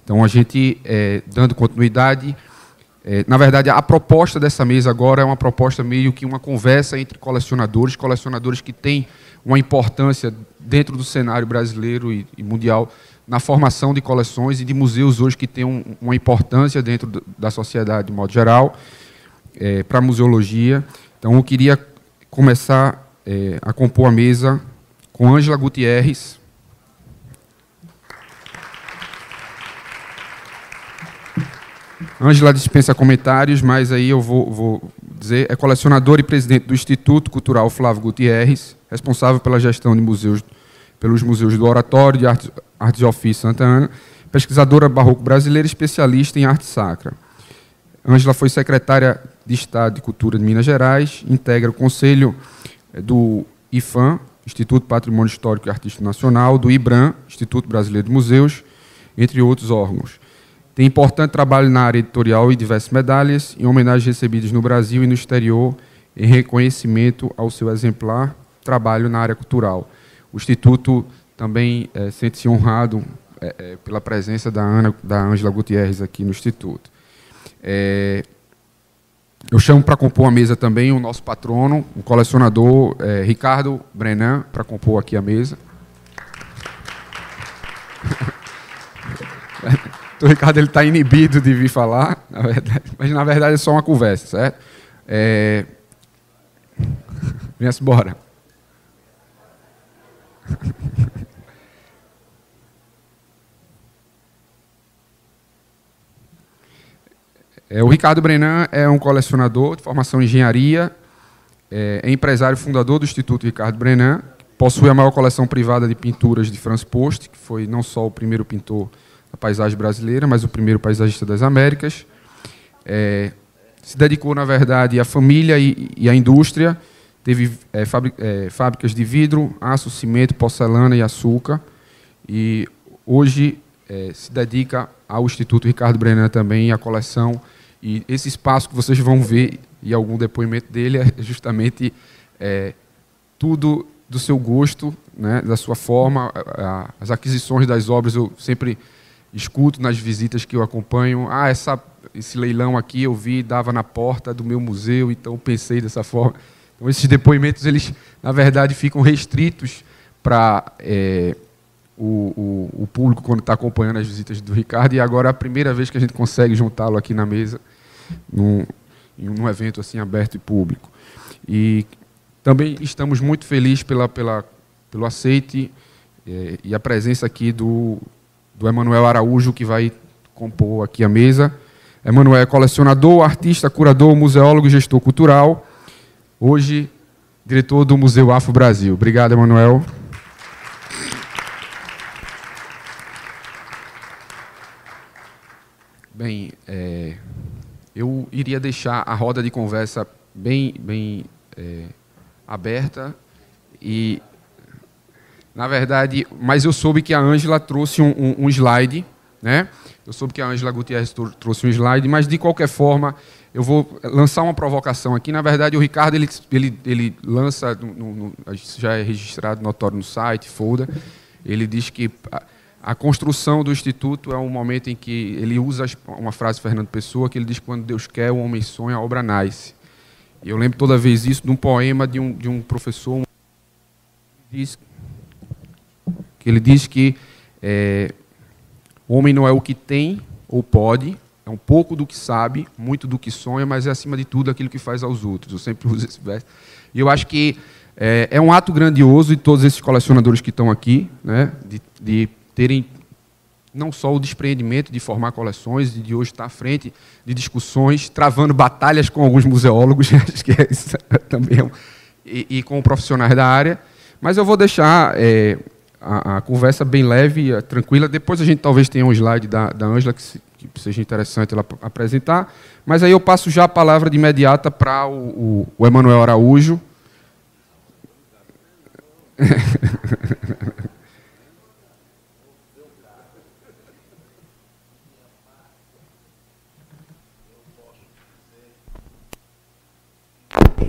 Então, a gente, dando continuidade, na verdade, a proposta dessa mesa agora é uma proposta meio que uma conversa entre colecionadores que têm uma importância dentro do cenário brasileiro e mundial na formação de coleções e de museus hoje que têm uma importância dentro da sociedade de modo geral, para a museologia. Então, eu queria começar a compor a mesa com Ângela Gutierrez. Ângela dispensa comentários, mas aí eu vou dizer, é colecionadora e presidente do Instituto Cultural Flávio Gutierrez, responsável pela gestão de museus, pelos museus do Oratório, de Artes e Ofício Santa Ana, pesquisadora barroco brasileira, especialista em arte sacra. Ângela foi secretária de Estado de Cultura de Minas Gerais, integra o Conselho do IFAM, Instituto Patrimônio Histórico e Artístico Nacional, do IBRAM, Instituto Brasileiro de Museus, entre outros órgãos. Tem importante trabalho na área editorial e diversas medalhas, em homenagens recebidas no Brasil e no exterior, em reconhecimento ao seu exemplar trabalho na área cultural. O Instituto também sente-se honrado pela presença da Ângela Gutierrez aqui no Instituto. Eu chamo para compor a mesa também o nosso patrono, o colecionador Ricardo Brenan, para compor aqui a mesa. O Ricardo está inibido de vir falar, na verdade, mas na verdade é só uma conversa, certo? Venha-se embora. O Ricardo Brenan é um colecionador de formação em engenharia, é empresário fundador do Instituto Ricardo Brenan, possui a maior coleção privada de pinturas de Franz Post, que foi não só o primeiro pintor da paisagem brasileira, mas o primeiro paisagista das Américas. Se dedicou, na verdade, à família e à indústria, teve fábricas de vidro, aço, cimento, porcelana e açúcar, e hoje se dedica ao Instituto Ricardo Brenan também, à coleção. E esse espaço que vocês vão ver, e algum depoimento dele, é justamente tudo do seu gosto, né, da sua forma. As aquisições das obras eu sempre escuto nas visitas que eu acompanho. Esse leilão aqui eu vi, dava na porta do meu museu, então pensei dessa forma. Então, esses depoimentos, eles, na verdade, ficam restritos para o público quando está acompanhando as visitas do Ricardo, e agora é a primeira vez que a gente consegue juntá-lo aqui na mesa, num evento assim aberto e público. E também estamos muito felizes pelo aceite e a presença aqui do Emanuel Araújo, que vai compor aqui a mesa. Emanuel é colecionador, artista, curador, museólogo e gestor cultural. Hoje, diretor do Museu Afro Brasil. Obrigado, Emanuel. Bem, eu iria deixar a roda de conversa bem aberta e, na verdade, mas eu soube que a Ângela trouxe um slide, né? Eu soube que a Ângela Gutierrez trouxe um slide, mas, de qualquer forma, eu vou lançar uma provocação aqui. Na verdade, o Ricardo ele lança, já é registrado notório no site, folder, ele diz que a construção do Instituto é um momento em que ele usa uma frase de Fernando Pessoa, que ele diz que quando Deus quer, o homem sonha, a obra nasce. E eu lembro toda vez isso de um poema de um professor, que ele diz que o homem não é o que tem ou pode, é um pouco do que sabe, muito do que sonha, mas é, acima de tudo, aquilo que faz aos outros. Eu sempre uso esse verso. E eu acho que é um ato grandioso de todos esses colecionadores que estão aqui, né, de terem não só o despreendimento de formar coleções, de hoje estar à frente de discussões, travando batalhas com alguns museólogos, acho que isso também e com profissionais da área. Mas eu vou deixar a conversa bem leve, tranquila. Depois a gente talvez tenha um slide da Ângela que seja interessante ela apresentar. Mas aí eu passo já a palavra de imediata para o Emanuel Araújo.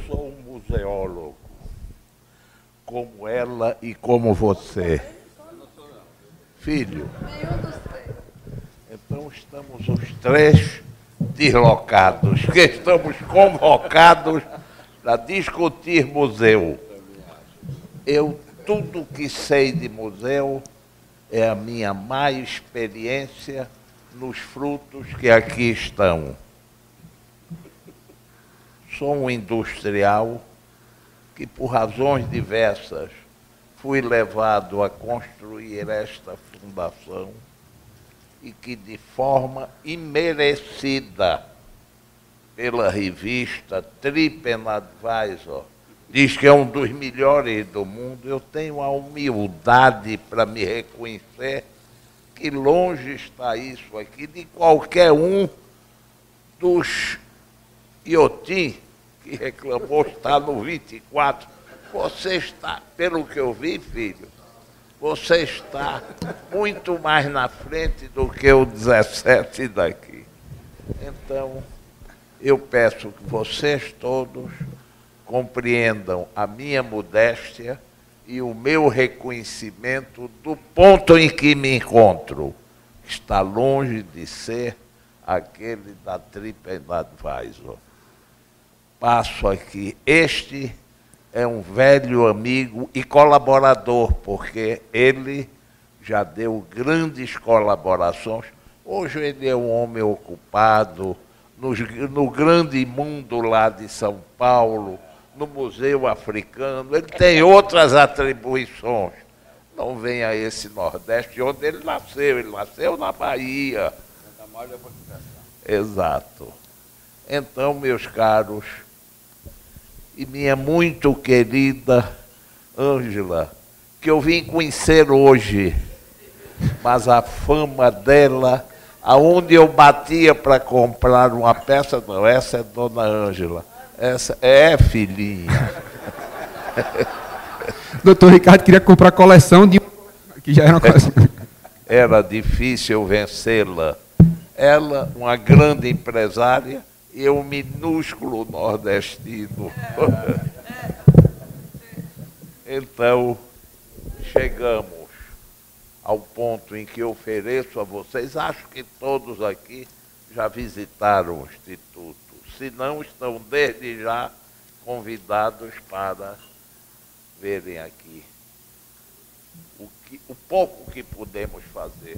Sou um museólogo, como ela e como você. Filho, Então estamos os três deslocados, que estamos convocados para discutir museu. Tudo que sei de museu é a minha má experiência nos frutos que aqui estão. Sou um industrial que, por razões diversas, fui levado a construir esta fundação e que, de forma imerecida pela revista TripAdvisor, diz que é um dos melhores do mundo. Eu tenho a humildade para me reconhecer que longe está isso aqui de qualquer um dos Iotim que reclamou estar no 24. Você está, pelo que eu vi, filho, você está muito mais na frente do que o 17 daqui. Então, eu peço que vocês todos compreendam a minha modéstia e o meu reconhecimento do ponto em que me encontro. Está longe de ser aquele da TripAdvisor. Passo aqui. Este é um velho amigo e colaborador, porque ele já deu grandes colaborações. Hoje ele é um homem ocupado no grande mundo lá de São Paulo, no Museu Africano. Ele tem outras atribuições. Não vem a esse Nordeste, onde ele nasceu. Ele nasceu na Bahia. Exato. Então, meus caros, e minha muito querida Ângela, que eu vim conhecer hoje, mas a fama dela, aonde eu batia para comprar uma peça, não, essa é Dona Ângela, essa é filhinha. Doutor Ricardo queria comprar a coleção de... que já era uma coleção. Era difícil vencê-la. Ela, uma grande empresária, e eu, um minúsculo nordestino. Então, chegamos ao ponto em que eu ofereço a vocês, acho que todos aqui já visitaram o Instituto, se não estão desde já convidados para verem aqui o pouco que podemos fazer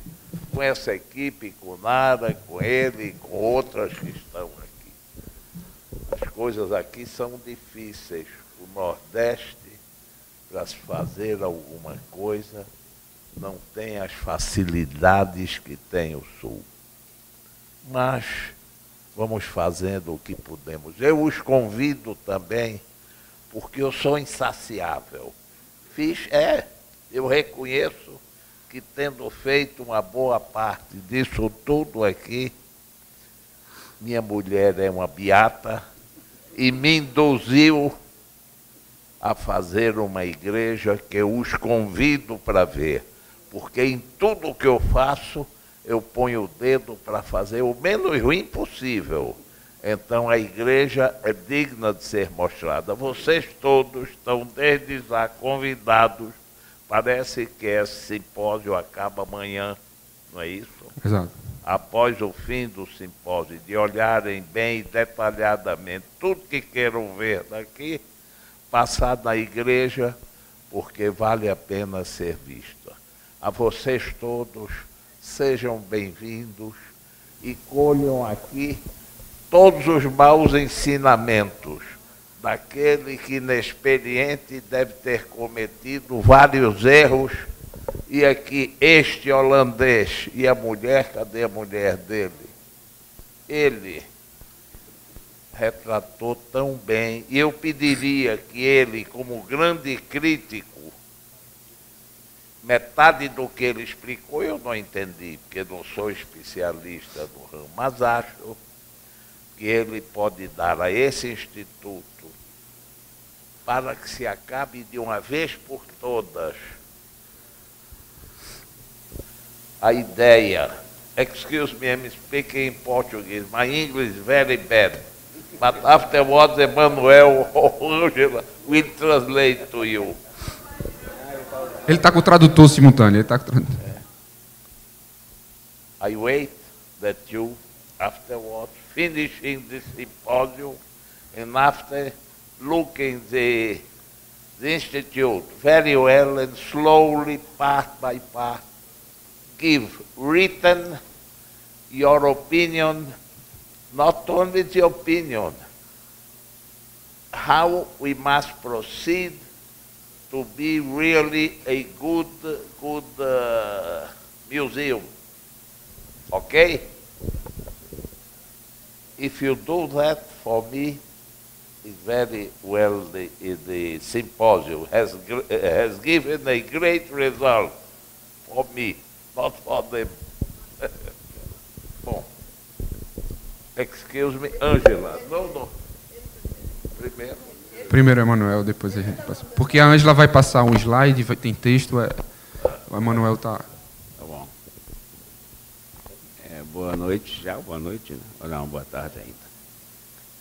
com essa equipe, com Nara, com ele e com outras que estão aqui. As coisas aqui são difíceis. O Nordeste, para se fazer alguma coisa, não tem as facilidades que tem o Sul. Mas vamos fazendo o que podemos. Eu os convido também, porque eu sou insaciável. Eu reconheço que, tendo feito uma boa parte disso tudo aqui, minha mulher é uma beata e me induziu a fazer uma igreja que eu os convido para ver, porque em tudo que eu faço, eu ponho o dedo para fazer o menos ruim possível. Então a igreja é digna de ser mostrada. Vocês todos estão desde já convidados. Parece que esse simpósio acaba amanhã, não é isso? Exato. Após o fim do simpósio, de olharem bem e detalhadamente tudo que queiram ver daqui, passar na igreja, porque vale a pena ser vista. A vocês todos, sejam bem-vindos e colham aqui todos os maus ensinamentos daquele que, inexperiente, deve ter cometido vários erros. E aqui, este holandês e a mulher, cadê a mulher dele? Ele retratou tão bem, e eu pediria que ele, como grande crítico, metade do que ele explicou eu não entendi, porque não sou especialista no ramo, mas acho que ele pode dar a esse instituto, para que se acabe de uma vez por todas a ideia. Excuse me, I'm speaking in Portuguese. My English is very bad. But afterwards, Emmanuel or Angela will translate to you. Ele está com o tradutor simultâneo. Ele tá com o tradutor. I wait. that you, afterwards, finishing the symposium, and after looking the Institute very well and slowly, part by part, give written your opinion, not only the opinion, how we must proceed to be really a good museum. Okay? If you do that, for me, it's very well the symposium has given a great result for me, not for them. Bom, excuse me, Ângela. Não. Primeiro. Primeiro o Emanuel, depois a gente passa. Porque a Ângela vai passar um slide, tem texto, o Emanuel está... Tá bom. Boa noite já, boa noite, né? Ou não, boa tarde ainda.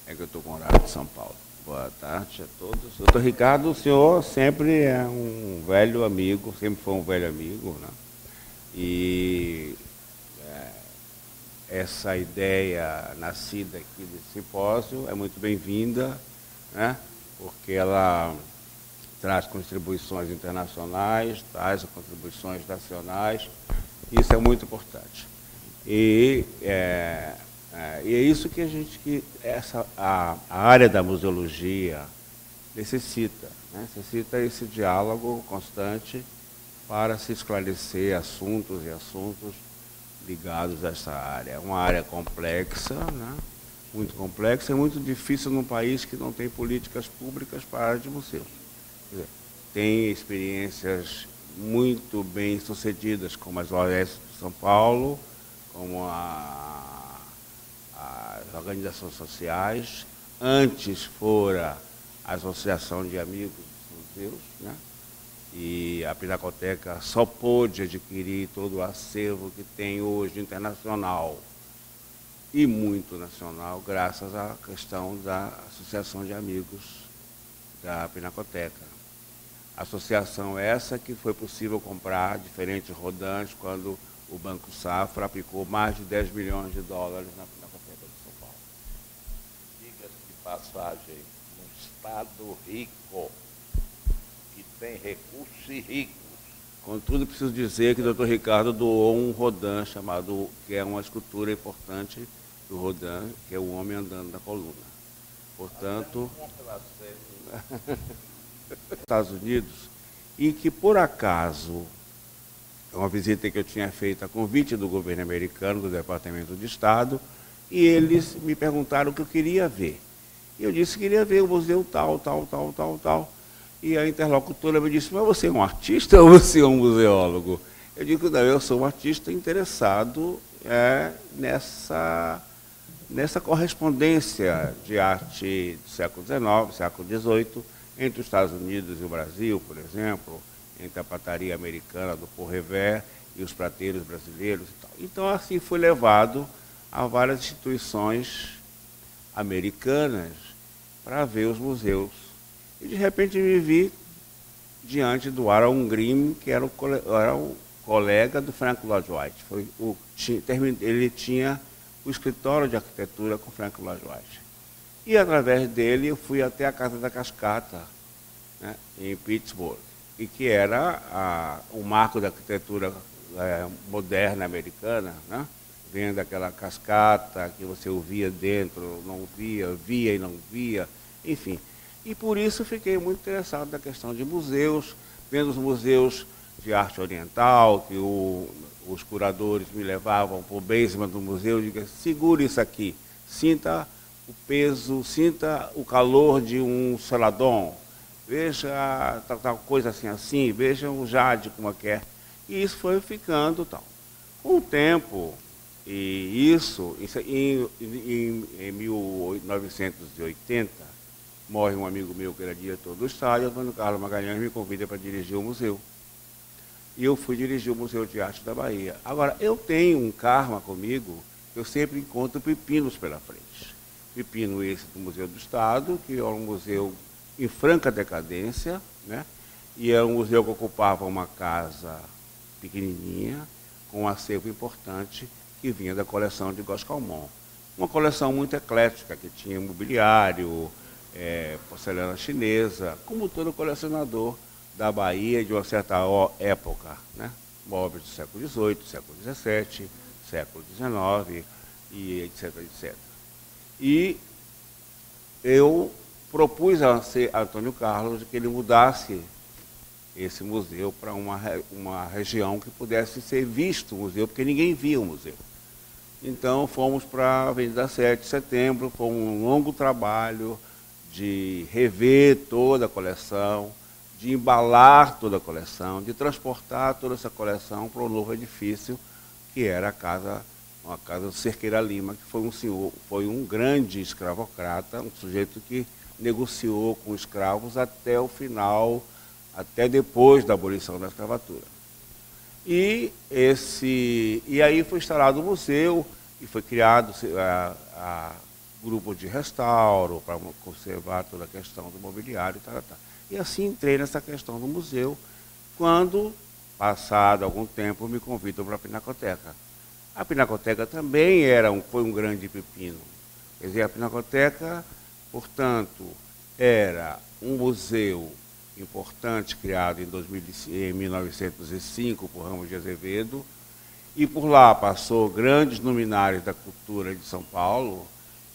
É que eu estou com horário de São Paulo. Boa tarde a todos. Doutor Ricardo, o senhor sempre é um velho amigo, sempre foi um velho amigo, né? E essa ideia nascida aqui desse simpósio é muito bem-vinda, né? Porque ela traz contribuições internacionais, traz contribuições nacionais, isso é muito importante. E é isso que a área da museologia necessita, né? Necessita esse diálogo constante para se esclarecer assuntos e assuntos ligados a essa área. É uma área complexa, né? Muito complexa e muito difícil num país que não tem políticas públicas para a área de museus. Quer dizer, tem experiências muito bem sucedidas, como as OAS de São Paulo, como as organizações sociais. Antes fora a Associação de Amigos dos Museus, né? E a Pinacoteca só pôde adquirir todo o acervo que tem hoje internacional e muito nacional, graças à questão da Associação de Amigos da Pinacoteca. Associação essa que foi possível comprar diferentes rodantes quando o Banco Safra aplicou mais de 10 milhões de dólares na Pinacoteca de São Paulo. Diga-se de passagem, um Estado rico, que tem recursos e ricos. Contudo, preciso dizer que o Dr. Ricardo doou um Rodin chamado, que é uma escultura importante do Rodin, que é o Homem Andando na Coluna. Portanto, Estados Unidos, e que por acaso, é uma visita que eu tinha feito a convite do governo americano, do Departamento de Estado, e eles me perguntaram o que eu queria ver. E eu disse que queria ver o museu tal. E a interlocutora me disse, mas você é um artista ou você é um museólogo? Eu digo, não, eu sou um artista interessado nessa correspondência de arte do século XIX, século XVIII, entre os Estados Unidos e o Brasil, por exemplo, entre a pataria americana do Paul Revere e os prateiros brasileiros e tal. Então, assim, foi levado a várias instituições americanas para ver os museus. E, de repente, me vi diante do Aaron Grimm, que era o colega do Frank Lloyd Wright. Ele tinha o escritório de arquitetura com Frank Lloyd Wright. E, através dele, eu fui até a Casa da Cascata, né, em Pittsburgh, e que era o marco da arquitetura moderna americana, né, vendo aquela cascata que você ouvia dentro, não via, via e não via, enfim. E por isso fiquei muito interessado na questão de museus, vendo os museus de arte oriental, que os curadores me levavam para o basement do museu e diziam, segure isso aqui, sinta o peso, sinta o calor de um celadon, veja tal coisa assim, veja o jade como é que é. E isso foi ficando tal. Com o tempo, e isso em 1980, morre um amigo meu que era diretor do estádio, Antônio Carlos Magalhães me convida para dirigir o museu. E eu fui dirigir o Museu de Arte da Bahia. Agora, eu tenho um karma comigo, eu sempre encontro pepinos pela frente. Pepino esse do Museu do Estado, que é um museu em franca decadência, né? E é um museu que ocupava uma casa pequenininha, com um acervo importante, que vinha da coleção de Góes Calmon. Uma coleção muito eclética, que tinha mobiliário, porcelana chinesa, como todo colecionador da Bahia de uma certa época, né? Móveis do século XVIII, século XVII, século XIX, e etc, etc. E eu propus a Antônio Carlos que ele mudasse esse museu para uma região que pudesse ser visto o museu, porque ninguém via o museu. Então, fomos para a Avenida 7 de Setembro, foi um longo trabalho de rever toda a coleção, de embalar toda a coleção, de transportar toda essa coleção para o novo edifício, que era a casa do Cerqueira Lima, que foi um grande escravocrata, um sujeito que negociou com escravos até o final, até depois da abolição da escravatura. E aí foi instalado o museu e foi criado a grupo de restauro para conservar toda a questão do mobiliário e tal. E assim entrei nessa questão do museu, quando, passado algum tempo, me convidam para a Pinacoteca. A Pinacoteca também foi um grande pepino. Quer dizer, a Pinacoteca, portanto, era um museu importante, criado em 1905 por Ramos de Azevedo, e por lá passou grandes luminares da cultura de São Paulo,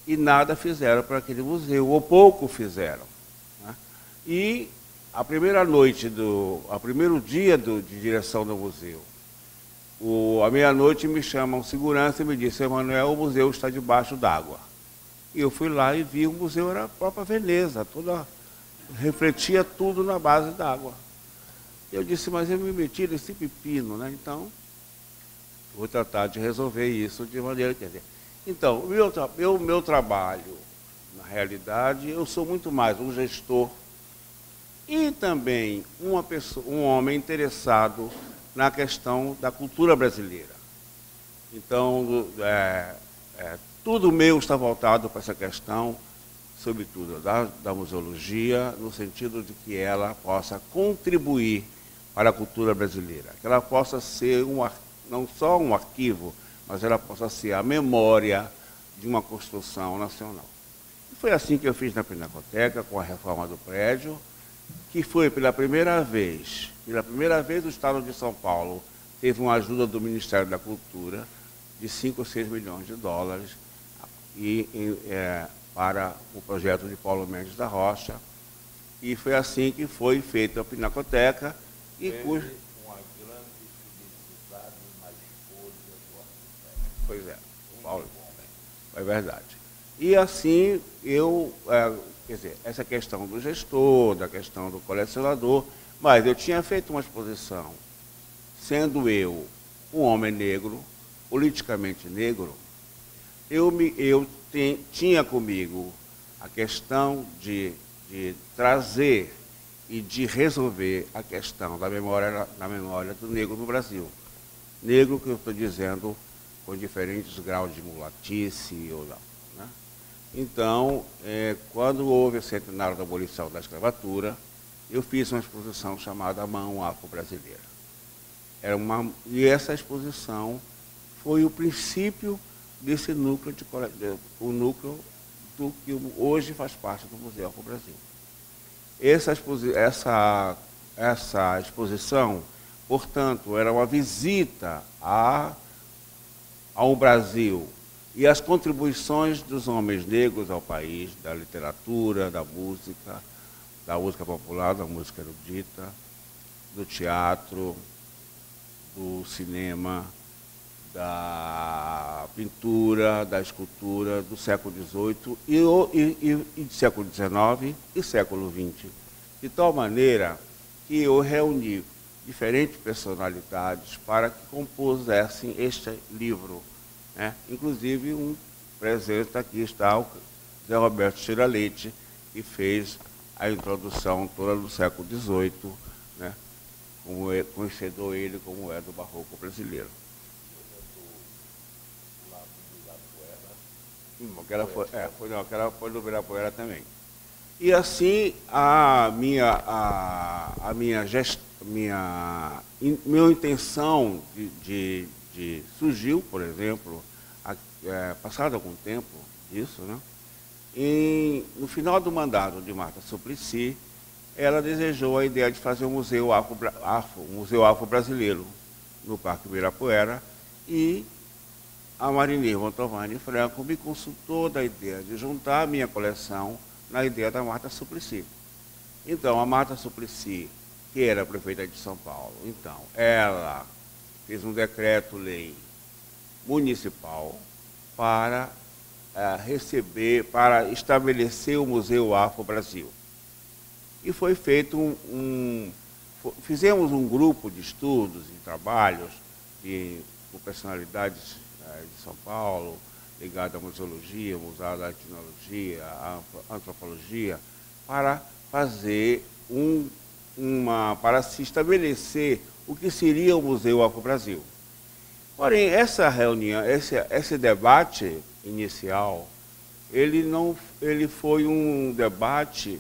e nada fizeram para aquele museu, ou pouco fizeram, né? E a primeira noite, primeiro dia de direção do museu, à meia-noite me chama um segurança e me disse: Emanuel, o museu está debaixo d'água. E eu fui lá e vi, o museu era a própria Veneza, refletia tudo na base d'água. Eu disse: mas eu me meti nesse pepino, né? Então, vou tratar de resolver isso de maneira... Quer dizer, então, o meu trabalho, na realidade, eu sou muito mais um gestor e também um homem interessado na questão da cultura brasileira. Então, tudo meu está voltado para essa questão, sobretudo da museologia, no sentido de que ela possa contribuir para a cultura brasileira, que ela possa ser não só um arquivo, mas ela possa ser a memória de uma construção nacional. E foi assim que eu fiz na Pinacoteca, com a reforma do prédio, que foi pela primeira vez o Estado de São Paulo teve uma ajuda do Ministério da Cultura de 5 ou 6 milhões de dólares para o projeto de Paulo Mendes da Rocha. E foi assim que foi feita a Pinacoteca. Pois é, Paulo, é verdade. E assim quer dizer, essa questão do gestor, da questão do colecionador, mas eu tinha feito uma exposição, sendo eu um homem negro, politicamente negro, tinha comigo a questão de trazer e de resolver a questão da memória do negro no Brasil. Negro que eu estou dizendo com diferentes graus de mulatice ou não, né? Então, quando houve o centenário da abolição da escravatura, eu fiz uma exposição chamada Mão Afro-Brasileira. E essa exposição foi o princípio desse núcleo, o núcleo do que hoje faz parte do Museu Afro-Brasil. Essa exposição, portanto, era uma visita ao Brasil e as contribuições dos homens negros ao país, da literatura, da música popular, da música erudita, do teatro, do cinema, da pintura, da escultura do século XVIII e do século XIX e século XX. De tal maneira que eu reuni diferentes personalidades para que compusessem este livro, né? Inclusive, um presente aqui está o Zé Roberto Tira Leite, que fez a introdução toda do século XVIII, né? Conhecedor ele como do barroco brasileiro. Aquela foi do Ibirapuera também. E assim minha intenção de surgiu, por exemplo, passado algum tempo disso, né? No final do mandato de Marta Suplicy, ela desejou a ideia de fazer um museu afro-brasileiro no Parque Ibirapuera, e a Marinês Mantovani Franco me consultou da ideia de juntar a minha coleção na ideia da Marta Suplicy. Então, a Marta Suplicy, que era prefeita de São Paulo, então, ela fez um decreto-lei municipal para para estabelecer o Museu Afro-Brasil. E foi feito fizemos um grupo de estudos e trabalhos com personalidades de São Paulo, ligadas à museologia, museu da etnologia, à antropologia, para fazer para se estabelecer o que seria o Museu Afro-Brasil. Porém, essa reunião, esse debate inicial, ele foi um debate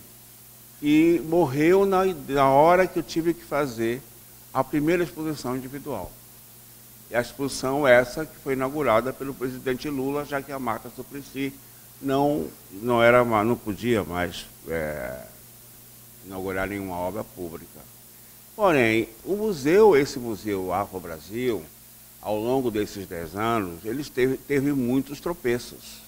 que morreu na hora que eu tive que fazer a primeira exposição individual. E a exposição essa que foi inaugurada pelo presidente Lula, já que a Marta Suplicy não podia mais inaugurar nenhuma obra pública. Porém, esse Museu Afro-Brasil, ao longo desses 10 anos, ele teve muitos tropeços.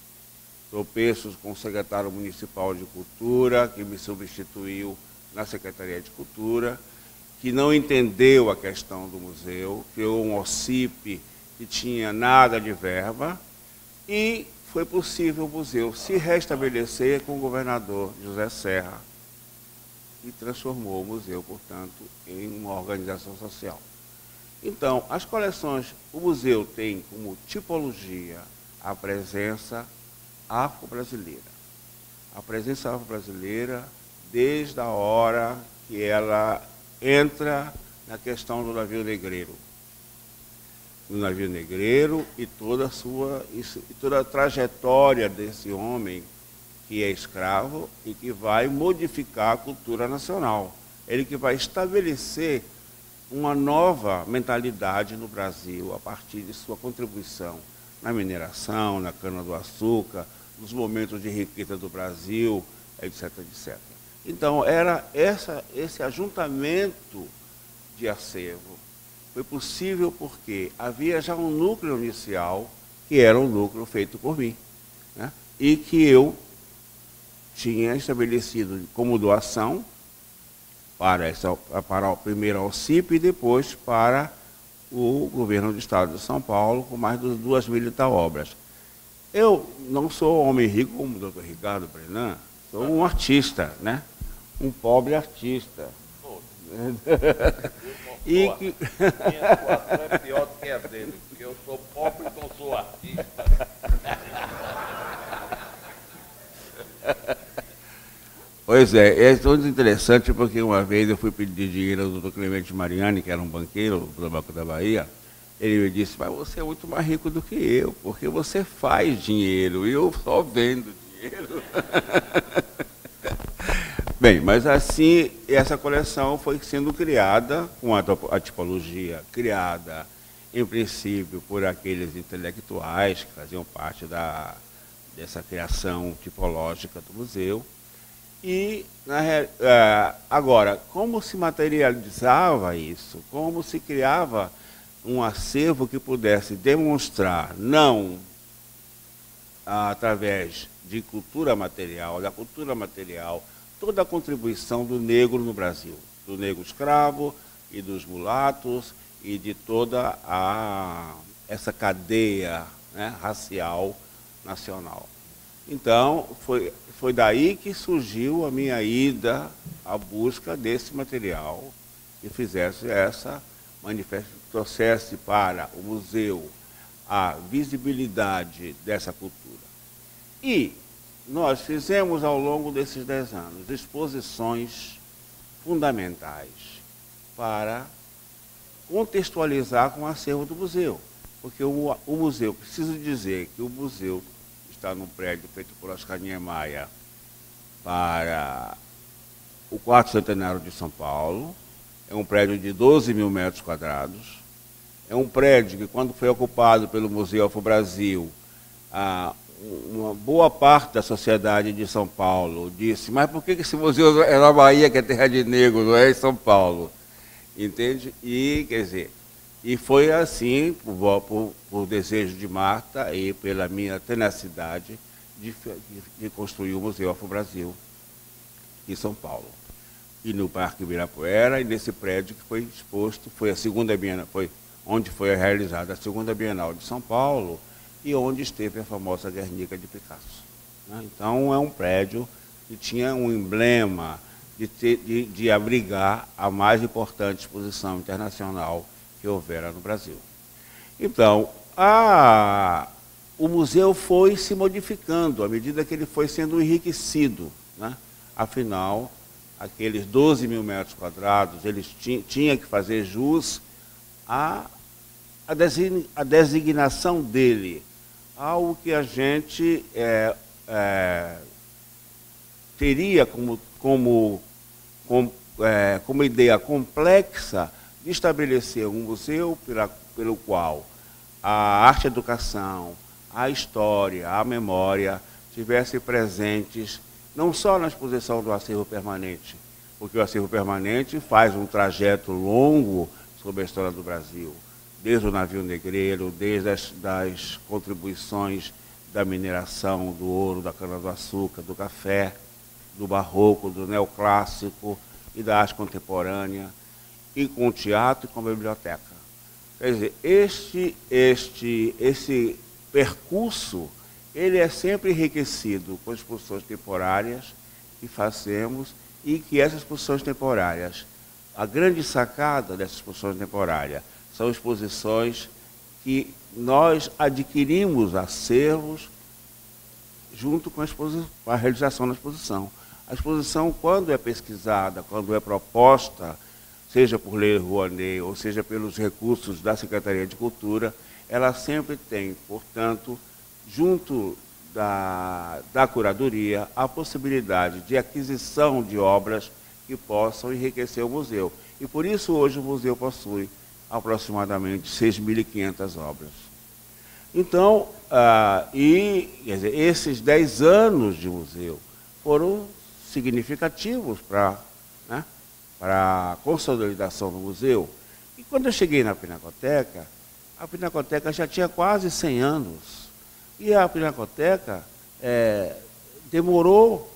Tropeços com o secretário municipal de Cultura, que me substituiu na Secretaria de Cultura, que não entendeu a questão do museu, criou um OCIP que tinha nada de verba, e foi possível o museu se restabelecer com o governador José Serra, e transformou o museu, portanto, em uma organização social. Então, as coleções, o museu tem como tipologia a presença afro-brasileira. A presença afro-brasileira desde a hora que ela entra na questão do navio negreiro. O navio negreiro e toda a trajetória desse homem que é escravo e que vai modificar a cultura nacional. Ele que vai estabelecer uma nova mentalidade no Brasil a partir de sua contribuição na mineração, na cana-do-açúcar, nos momentos de riqueza do Brasil, etc, etc. Então, era esse ajuntamento de acervo foi possível porque havia já um núcleo inicial, que era um núcleo feito por mim, né? E que eu tinha estabelecido como doação para o primeiro ao CIP e depois para o governo do Estado de São Paulo, com mais de 2.000 obras. Eu não sou homem rico como o Dr. Ricardo Brenan, sou um artista, né? Um pobre artista. E que... Minha situação é pior do que a dele, porque eu sou pobre e não sou artista. Pois é muito interessante porque uma vez eu fui pedir dinheiro ao Dr. Clemente Mariani, que era um banqueiro do Banco da Bahia. Ele me disse, mas você é muito mais rico do que eu, porque você faz dinheiro e eu só vendo dinheiro. Bem, mas assim, essa coleção foi sendo criada, com a tipologia criada, em princípio, por aqueles intelectuais que faziam parte dessa criação tipológica do museu. E, agora, como se materializava isso? Como se criava um acervo que pudesse demonstrar, não através de cultura material, da cultura material, toda a contribuição do negro no Brasil, do negro escravo e dos mulatos e de toda essa cadeia, né, racial nacional. Então, foi daí que surgiu a minha ida à busca desse material que fizesse essa manifestação, trouxesse para o museu a visibilidade dessa cultura. E nós fizemos, ao longo desses 10 anos, exposições fundamentais para contextualizar com o acervo do museu. Porque o museu, preciso dizer que o museu está num prédio feito por Oscar Niemeyer para o 4º Centenário de São Paulo. É um prédio de 12.000 metros quadrados. É um prédio que, quando foi ocupado pelo Museu Afro-Brasil, uma boa parte da sociedade de São Paulo disse: mas por que esse museu é na Bahia, que é terra de negro, não é em São Paulo? Entende? E, quer dizer, e foi assim, por desejo de Marta e pela minha tenacidade, de construir o Museu Afro-Brasil em São Paulo. E no Parque Ibirapuera, e nesse prédio que foi exposto, foi a segunda Bienal, foi onde foi realizada a segunda Bienal de São Paulo e onde esteve a famosa Guernica de Picasso. Então, é um prédio que tinha um emblema de abrigar a mais importante exposição internacional que houvera no Brasil. Então, o museu foi se modificando à medida que ele foi sendo enriquecido, né? Afinal, aqueles 12 mil metros quadrados, eles tinham que fazer jus à designação dele, algo que a gente teria como ideia complexa de estabelecer um museu pelo qual a arte-educação, a história, a memória tivessem presentes não só na exposição do acervo permanente, porque o acervo permanente faz um trajeto longo sobre a história do Brasil, desde o navio negreiro, desde das contribuições da mineração, do ouro, da cana-do-açúcar, do café, do barroco, do neoclássico e da arte contemporânea, e com o teatro e com a biblioteca. Quer dizer, esse percurso, ele é sempre enriquecido com exposições temporárias que fazemos, e que essas exposições temporárias, a grande sacada dessas exposições temporárias, são exposições que nós adquirimos acervos junto com a realização da exposição. A exposição, quando é pesquisada, quando é proposta, seja por Lei Rouanet ou seja pelos recursos da Secretaria de Cultura, ela sempre tem, portanto, junto da curadoria, a possibilidade de aquisição de obras que possam enriquecer o museu. E por isso hoje o museu possui aproximadamente 6.500 obras. Então, quer dizer, esses 10 anos de museu foram significativos para a consolidação do museu. E quando eu cheguei na Pinacoteca, a Pinacoteca já tinha quase 100 anos. E a Pinacoteca demorou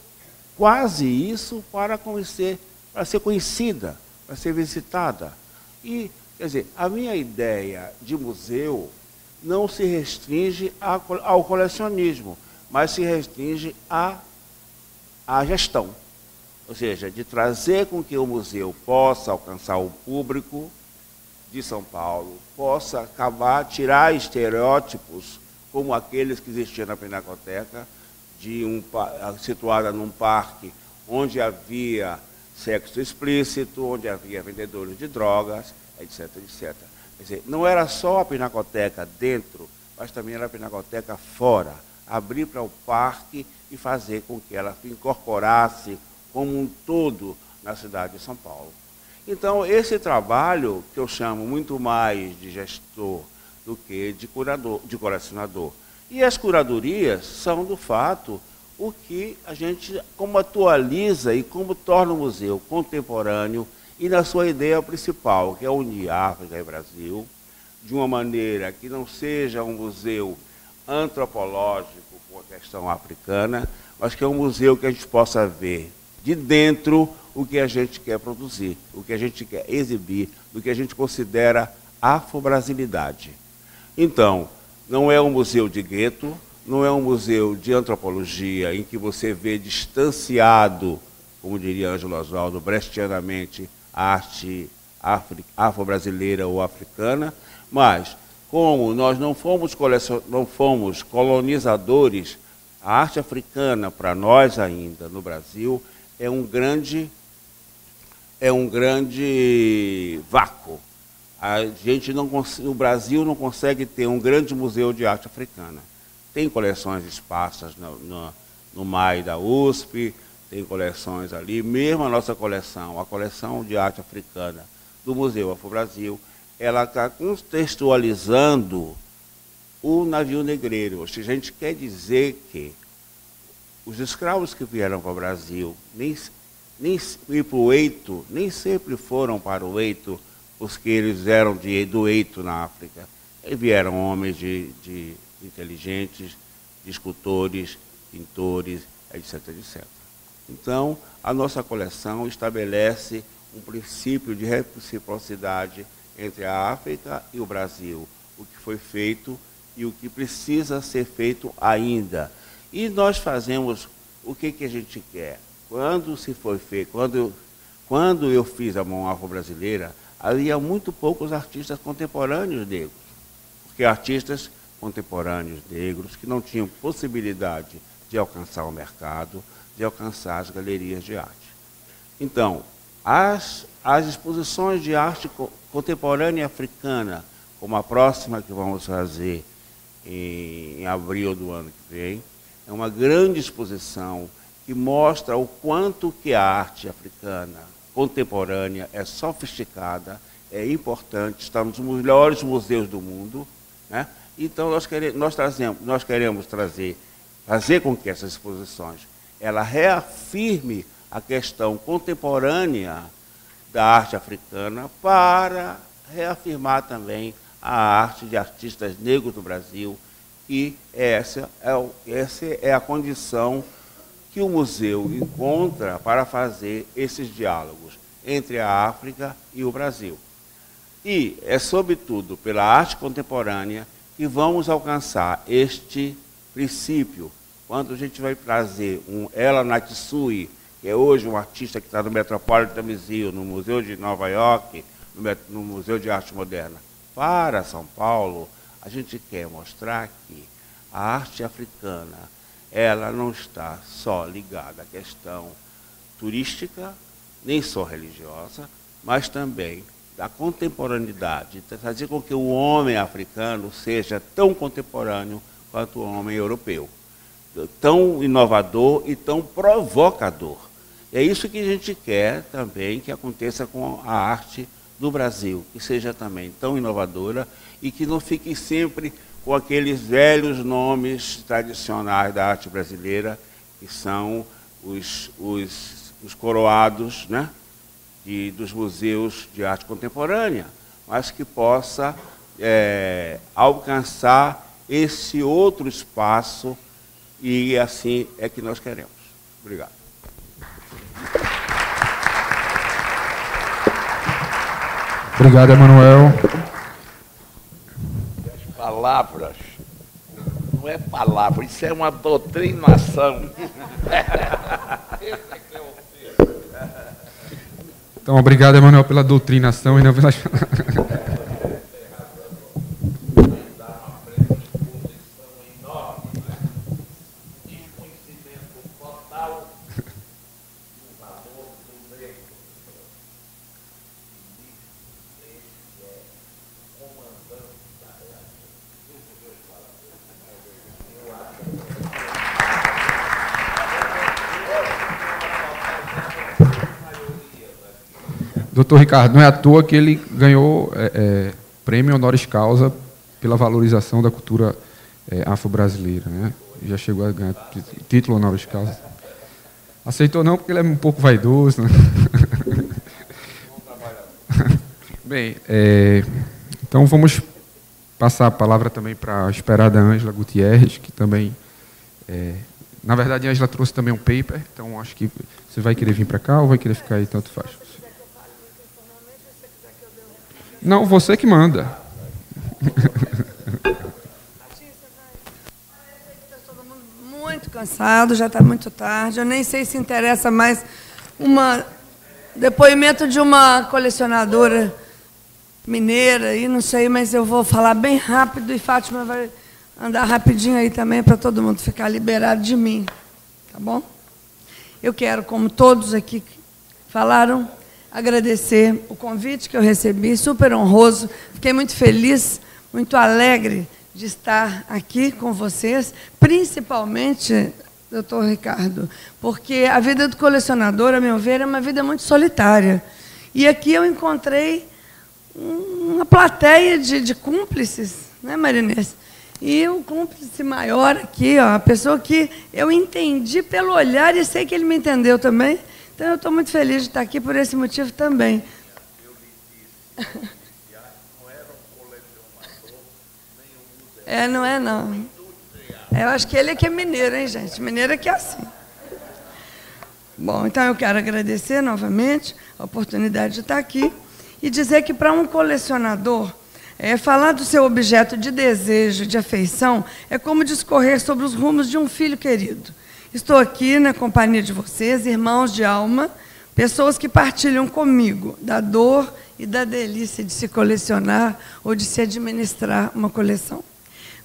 quase isso para ser conhecida, para ser visitada. E, quer dizer, a minha ideia de museu não se restringe ao colecionismo, mas se restringe à gestão. Ou seja, de trazer com que o museu possa alcançar o público de São Paulo, possa tirar estereótipos como aqueles que existiam na Pinacoteca, situada num parque onde havia sexo explícito, onde havia vendedores de drogas, etc, etc. Quer dizer, não era só a Pinacoteca dentro, mas também era a Pinacoteca fora. Abrir para o parque e fazer com que ela se incorporasse como um todo na cidade de São Paulo. Então, esse trabalho, que eu chamo muito mais de gestor do que de curador, de colecionador. E as curadorias são, do fato, o que a gente como atualiza e como torna o museu contemporâneo e na sua ideia principal, que é unir África e Brasil, de uma maneira que não seja um museu antropológico com a questão africana, mas que é um museu que a gente possa ver de dentro o que a gente quer produzir, o que a gente quer exibir, do que a gente considera afro-brasilidade. Então, não é um museu de gueto, não é um museu de antropologia em que você vê distanciado, como diria Ângelo Oswaldo, brechtianamente, a arte afro-brasileira ou africana, mas, como nós não fomos colonizadores, a arte africana, para nós ainda, no Brasil, é um grande vácuo. O Brasil não consegue ter um grande museu de arte africana. Tem coleções esparsas no MAI da USP, tem coleções ali, mesmo a nossa coleção, a coleção de arte africana do Museu Afro-Brasil, ela está contextualizando o navio negreiro. Ou seja, a gente quer dizer que os escravos que vieram para o Brasil, e para o Eito, nem sempre foram para o Eito, porque eles eram do Eito na África. Eles vieram homens de inteligentes, de escultores, pintores, etc, etc. Então, a nossa coleção estabelece um princípio de reciprocidade entre a África e o Brasil, o que foi feito e o que precisa ser feito ainda. E nós fazemos o que a gente quer. Quando se foi feito, quando eu fiz a mão afro-brasileira, havia muito poucos artistas contemporâneos negros, porque artistas contemporâneos negros que não tinham possibilidade de alcançar o mercado, de alcançar as galerias de arte. Então, as exposições de arte contemporânea africana, como a próxima que vamos fazer em abril do ano que vem, é uma grande exposição que mostra o quanto que a arte africana contemporânea é sofisticada, é importante, está nos melhores museus do mundo, né? Então nós queremos fazer com que essas exposições ela reafirme a questão contemporânea da arte africana para reafirmar também a arte de artistas negros do Brasil, e essa é a condição que o museu encontra para fazer esses diálogos entre a África e o Brasil. E é, sobretudo, pela arte contemporânea que vamos alcançar este princípio. Quando a gente vai trazer um Ella Natsui, que é hoje um artista que está no Metropolitan Museum, no Museu de Nova York, no Museu de Arte Moderna, para São Paulo, a gente quer mostrar que a arte africana ela não está só ligada à questão turística, nem só religiosa, mas também da contemporaneidade, fazer com que o homem africano seja tão contemporâneo quanto o homem europeu, tão inovador e tão provocador. É isso que a gente quer também que aconteça com a arte do Brasil, que seja também tão inovadora e que não fique sempre com aqueles velhos nomes tradicionais da arte brasileira, que são os coroados, né, dos museus de arte contemporânea, mas que possa alcançar esse outro espaço, e assim é que nós queremos. Obrigado. Obrigado, Emanuel. As palavras, não é palavra, isso é uma doutrinação. Então, obrigado, Emanuel, pela doutrinação e não pelas... Doutor Ricardo, não é à toa que ele ganhou prêmio honoris causa pela valorização da cultura afro-brasileira, né? Já chegou a ganhar título honoris causa. Aceitou não, porque ele é um pouco vaidoso, né? Bem, então vamos passar a palavra também para a esperada Ângela Gutierrez, que também... na verdade, a Ângela trouxe também um paper, então acho que você vai querer vir para cá ou vai querer ficar aí, tanto faz. Não, você que manda. Está todo mundo muito cansado, já está muito tarde. Eu nem sei se interessa mais depoimento de uma colecionadora mineira, aí não sei, mas eu vou falar bem rápido e Fátima vai andar rapidinho aí também para todo mundo ficar liberado de mim. Tá bom? Eu quero, como todos aqui falaram, agradecer o convite que eu recebi, super honroso. Fiquei muito feliz, muito alegre de estar aqui com vocês, principalmente, doutor Ricardo, porque a vida do colecionador, a meu ver, é uma vida muito solitária. E aqui eu encontrei uma plateia de cúmplices, né, Marinês? E o cúmplice maior aqui, ó, a pessoa que eu entendi pelo olhar e sei que ele me entendeu também. Então, eu estou muito feliz de estar aqui por esse motivo também. Eu lhe disse, não era um colecionador, nem um museu. Não é, não. Eu acho que ele é que é mineiro, hein, gente? Mineiro é que é assim. Bom, então eu quero agradecer novamente a oportunidade de estar aqui e dizer que para um colecionador, falar do seu objeto de desejo, de afeição, é como discorrer sobre os rumos de um filho querido. Estou aqui na companhia de vocês, irmãos de alma, pessoas que partilham comigo da dor e da delícia de se colecionar ou de se administrar uma coleção.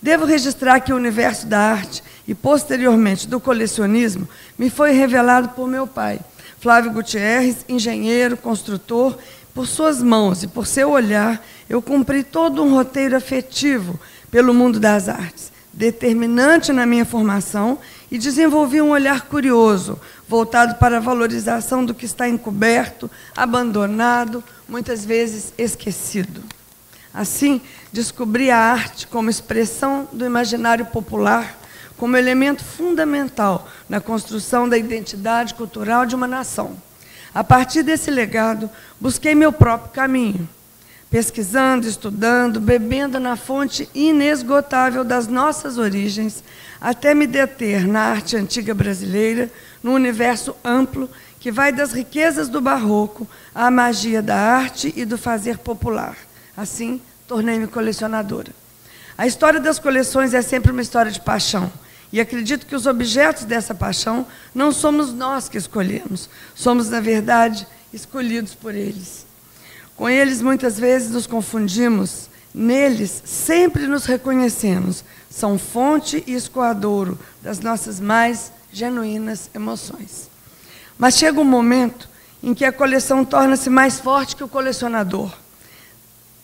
Devo registrar que o universo da arte e, posteriormente, do colecionismo me foi revelado por meu pai, Flávio Gutierrez, engenheiro, construtor. Por suas mãos e por seu olhar, eu cumpri todo um roteiro afetivo pelo mundo das artes, determinante na minha formação, e desenvolvi um olhar curioso, voltado para a valorização do que está encoberto, abandonado, muitas vezes esquecido. Assim, descobri a arte como expressão do imaginário popular, como elemento fundamental na construção da identidade cultural de uma nação. A partir desse legado, busquei meu próprio caminho, pesquisando, estudando, bebendo na fonte inesgotável das nossas origens, até me deter na arte antiga brasileira, num universo amplo que vai das riquezas do barroco à magia da arte e do fazer popular. Assim, tornei-me colecionadora. A história das coleções é sempre uma história de paixão. E acredito que os objetos dessa paixão não somos nós que escolhemos. Somos, na verdade, escolhidos por eles. Com eles, muitas vezes, nos confundimos. Neles, sempre nos reconhecemos. São fonte e escoadouro das nossas mais genuínas emoções. Mas chega um momento em que a coleção torna-se mais forte que o colecionador.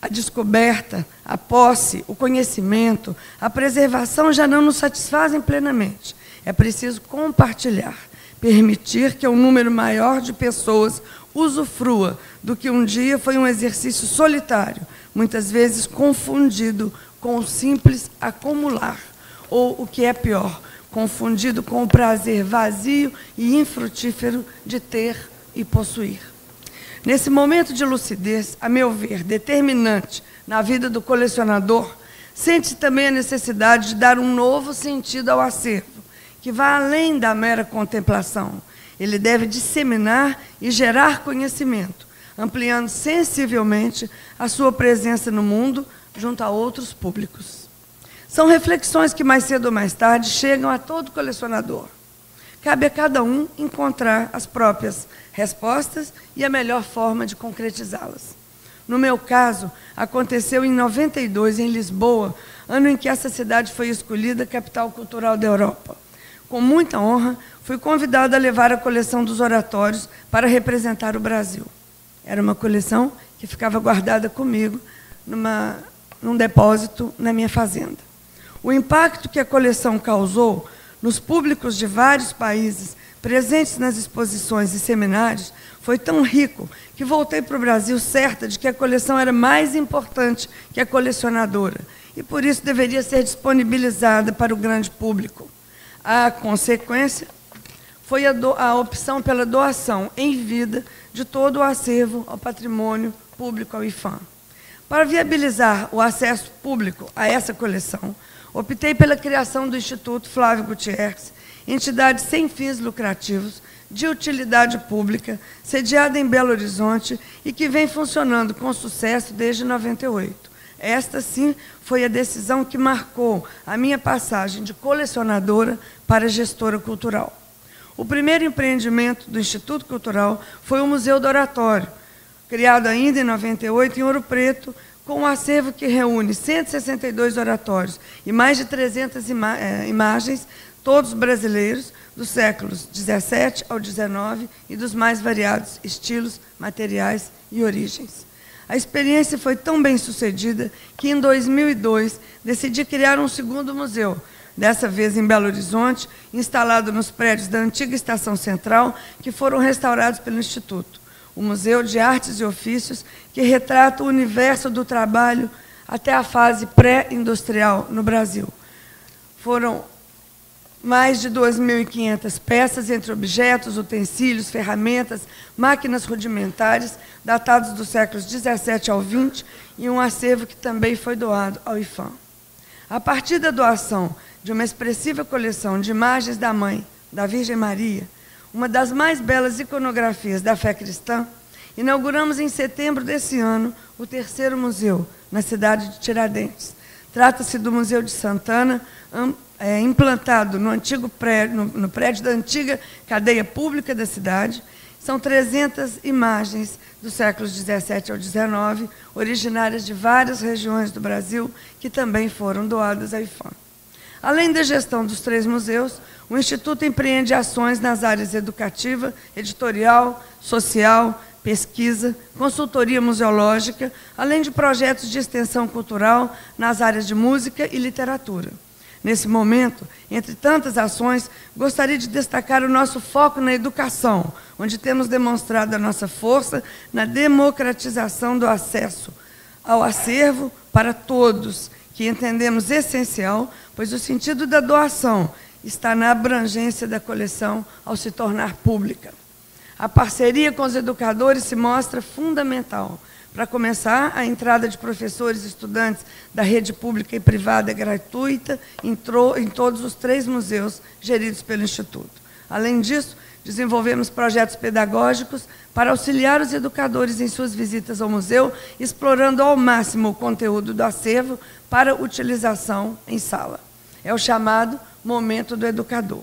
A descoberta, a posse, o conhecimento, a preservação já não nos satisfazem plenamente. É preciso compartilhar, permitir que um número maior de pessoas usufrua do que um dia foi um exercício solitário, muitas vezes confundido com o simples acumular, ou, o que é pior, confundido com o prazer vazio e infrutífero de ter e possuir. Nesse momento de lucidez, a meu ver, determinante na vida do colecionador, sente-se também a necessidade de dar um novo sentido ao acervo, que vá além da mera contemplação. Ele deve disseminar e gerar conhecimento, ampliando sensivelmente a sua presença no mundo junto a outros públicos. São reflexões que mais cedo ou mais tarde chegam a todo colecionador. Cabe a cada um encontrar as próprias respostas e a melhor forma de concretizá-las. No meu caso, aconteceu em 92, em Lisboa, ano em que essa cidade foi escolhida capital cultural da Europa. Com muita honra, fui convidada a levar a coleção dos oratórios para representar o Brasil. Era uma coleção que ficava guardada comigo num depósito na minha fazenda. O impacto que a coleção causou nos públicos de vários países presentes nas exposições e seminários foi tão rico que voltei para o Brasil certa de que a coleção era mais importante que a colecionadora e, por isso, deveria ser disponibilizada para o grande público. A consequência foi a opção pela doação em vida de todo o acervo ao patrimônio público ao IPHAN. Para viabilizar o acesso público a essa coleção, optei pela criação do Instituto Flávio Gutierrez, entidade sem fins lucrativos, de utilidade pública, sediada em Belo Horizonte e que vem funcionando com sucesso desde 98. Esta, sim, foi a decisão que marcou a minha passagem de colecionadora para gestora cultural. O primeiro empreendimento do Instituto Cultural foi o Museu do Oratório, criado ainda em 98 em Ouro Preto, com um acervo que reúne 162 oratórios e mais de 300 imagens, todos brasileiros, dos séculos XVII ao XIX e dos mais variados estilos, materiais e origens. A experiência foi tão bem sucedida que, em 2002, decidi criar um segundo museu, dessa vez em Belo Horizonte, instalado nos prédios da antiga Estação Central, que foram restaurados pelo Instituto. o Museu de Artes e Ofícios, que retrata o universo do trabalho até a fase pré-industrial no Brasil. Foram mais de 2.500 peças entre objetos, utensílios, ferramentas, máquinas rudimentares, datados dos séculos 17 ao 20, e um acervo que também foi doado ao IPHAN. A partir da doação de uma expressiva coleção de imagens da Mãe, da Virgem Maria, uma das mais belas iconografias da fé cristã, inauguramos em setembro desse ano o terceiro museu, na cidade de Tiradentes. Trata-se do Museu de Santana, implantado no antigo prédio, no prédio da antiga cadeia pública da cidade. São 300 imagens dos séculos 17 ao 19, originárias de várias regiões do Brasil, que também foram doadas à IPHAN. Além da gestão dos 3 museus, o Instituto empreende ações nas áreas educativa, editorial, social, pesquisa, consultoria museológica, além de projetos de extensão cultural nas áreas de música e literatura. Nesse momento, entre tantas ações, gostaria de destacar o nosso foco na educação, onde temos demonstrado a nossa força na democratização do acesso ao acervo para todos, que entendemos essencial, pois o sentido da doação está na abrangência da coleção ao se tornar pública. A parceria com os educadores se mostra fundamental. Para começar, a entrada de professores e estudantes da rede pública e privada é gratuita em todos os 3 museus geridos pelo Instituto. Além disso, desenvolvemos projetos pedagógicos para auxiliar os educadores em suas visitas ao museu, explorando ao máximo o conteúdo do acervo para utilização em sala. É o chamado Momento do Educador.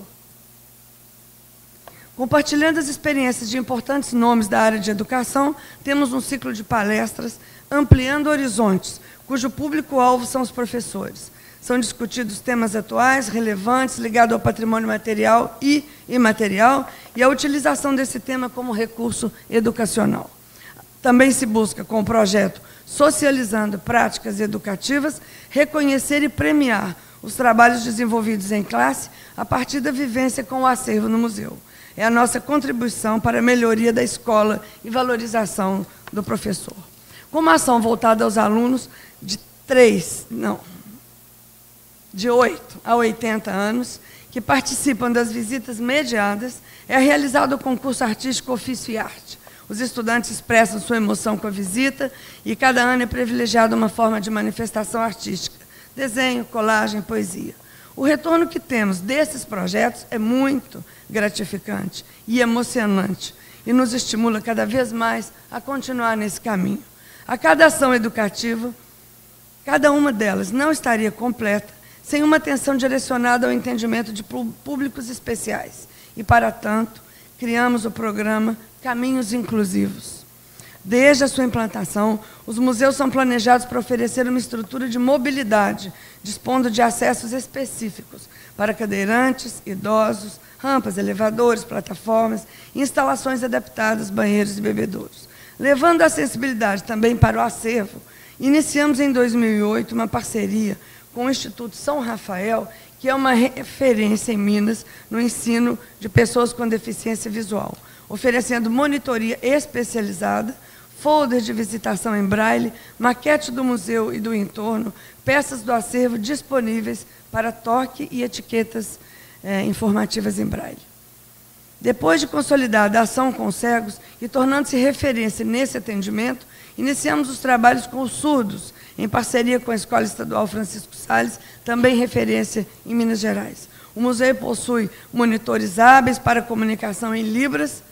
Compartilhando as experiências de importantes nomes da área de educação, temos um ciclo de palestras Ampliando Horizontes, cujo público-alvo são os professores. São discutidos temas atuais, relevantes, ligados ao patrimônio material e imaterial, e a utilização desse tema como recurso educacional. Também se busca, com o projeto Socializando Práticas Educativas, reconhecer e premiar os trabalhos desenvolvidos em classe a partir da vivência com o acervo no museu. É a nossa contribuição para a melhoria da escola e valorização do professor. Com uma ação voltada aos alunos de 8 a 80 anos, que participam das visitas mediadas, é realizado o concurso artístico Ofício e Arte. Os estudantes expressam sua emoção com a visita e cada ano é privilegiada uma forma de manifestação artística, desenho, colagem, poesia. O retorno que temos desses projetos é muito gratificante e emocionante e nos estimula cada vez mais a continuar nesse caminho. A cada ação educativa, cada uma delas não estaria completa sem uma atenção direcionada ao entendimento de públicos especiais. E, para tanto, criamos o programa Caminhos Inclusivos. Desde a sua implantação, os museus são planejados para oferecer uma estrutura de mobilidade, dispondo de acessos específicos para cadeirantes, idosos, rampas, elevadores, plataformas, instalações adaptadas, banheiros e bebedouros. Levando a acessibilidade também para o acervo, iniciamos em 2008 uma parceria com o Instituto São Rafael, que é uma referência em Minas no ensino de pessoas com deficiência visual, oferecendo monitoria especializada, folder de visitação em braille, maquete do museu e do entorno, peças do acervo disponíveis para toque e etiquetas informativas em braille. Depois de consolidada a ação com os cegos e tornando-se referência nesse atendimento, iniciamos os trabalhos com os surdos, em parceria com a Escola Estadual Francisco Salles, também referência em Minas Gerais. O museu possui monitores hábeis para comunicação em Libras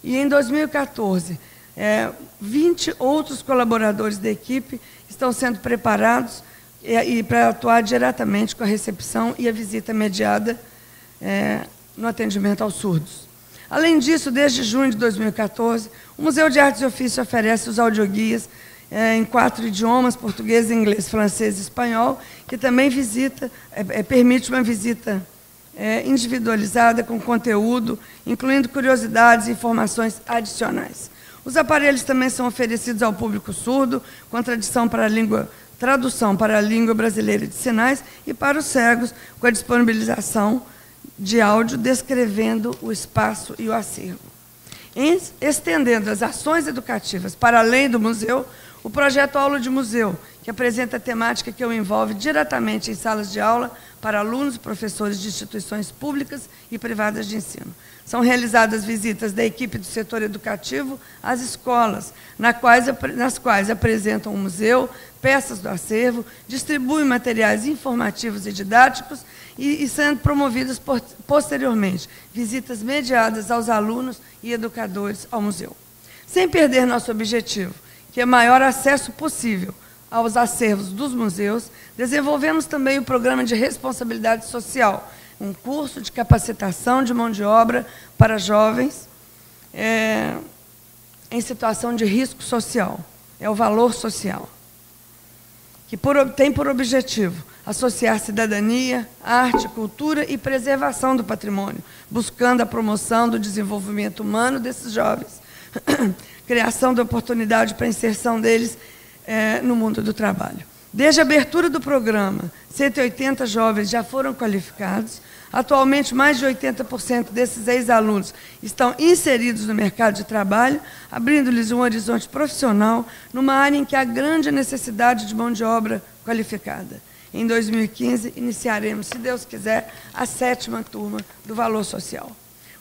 e, em 2014, 20 outros colaboradores da equipe estão sendo preparados para atuar diretamente com a recepção e a visita mediada no atendimento aos surdos. Além disso, desde junho de 2014, o Museu de Artes e Ofícios oferece os audioguias em 4 idiomas, português, inglês, francês e espanhol, que também permite uma visita individualizada com conteúdo, incluindo curiosidades e informações adicionais. Os aparelhos também são oferecidos ao público surdo, com tradução para a língua brasileira de sinais, e para os cegos, com a disponibilização de áudio descrevendo o espaço e o acervo. estendendo as ações educativas para além do museu, o projeto Aula de Museu, que apresenta a temática que o envolve diretamente em salas de aula para alunos e professores de instituições públicas e privadas de ensino. São realizadas visitas da equipe do setor educativo às escolas, nas quais apresentam o museu, peças do acervo, distribuem materiais informativos e didáticos e sendo promovidas posteriormente visitas mediadas aos alunos e educadores ao museu. Sem perder nosso objetivo, que é maior acesso possível aos acervos dos museus, desenvolvemos também o programa de responsabilidade social, um curso de capacitação de mão de obra para jovens em situação de risco social. É o valor social, que tem por objetivo associar cidadania, arte, cultura e preservação do patrimônio, buscando a promoção do desenvolvimento humano desses jovens, criação de oportunidade para a inserção deles no mundo do trabalho. Desde a abertura do programa, 180 jovens já foram qualificados. Atualmente, mais de 80% desses ex-alunos estão inseridos no mercado de trabalho, abrindo-lhes um horizonte profissional numa área em que há grande necessidade de mão de obra qualificada. Em 2015, iniciaremos, se Deus quiser, a 7ª turma do Valor Social.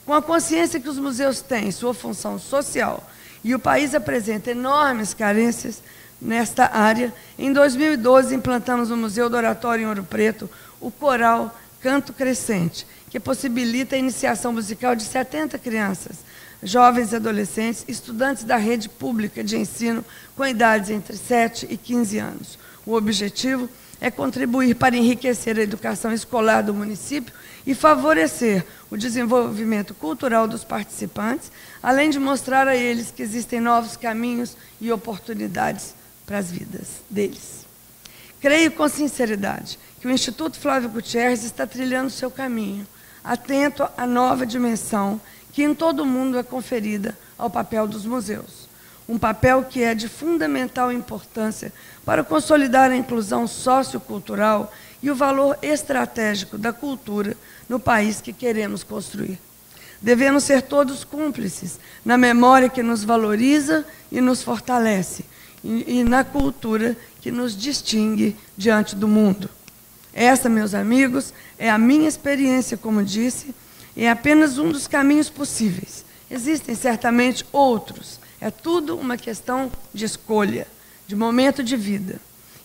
Com a consciência que os museus têm sua função social e o país apresenta enormes carências nesta área, em 2012 implantamos no Museu do Oratório em Ouro Preto o coral Canto Crescente, que possibilita a iniciação musical de 70 crianças, jovens e adolescentes, estudantes da rede pública de ensino com idades entre 7 e 15 anos. O objetivo é contribuir para enriquecer a educação escolar do município e favorecer o desenvolvimento cultural dos participantes, além de mostrar a eles que existem novos caminhos e oportunidades para as vidas deles. Creio com sinceridade que o Instituto Flávio Gutierrez está trilhando seu caminho, atento à nova dimensão que em todo o mundo é conferida ao papel dos museus. Um papel que é de fundamental importância para consolidar a inclusão sociocultural e o valor estratégico da cultura no país que queremos construir. Devemos ser todos cúmplices na memória que nos valoriza e nos fortalece, e na cultura que nos distingue diante do mundo. Essa, meus amigos, é a minha experiência, como disse, e é apenas um dos caminhos possíveis. Existem certamente outros. É tudo uma questão de escolha, de momento de vida.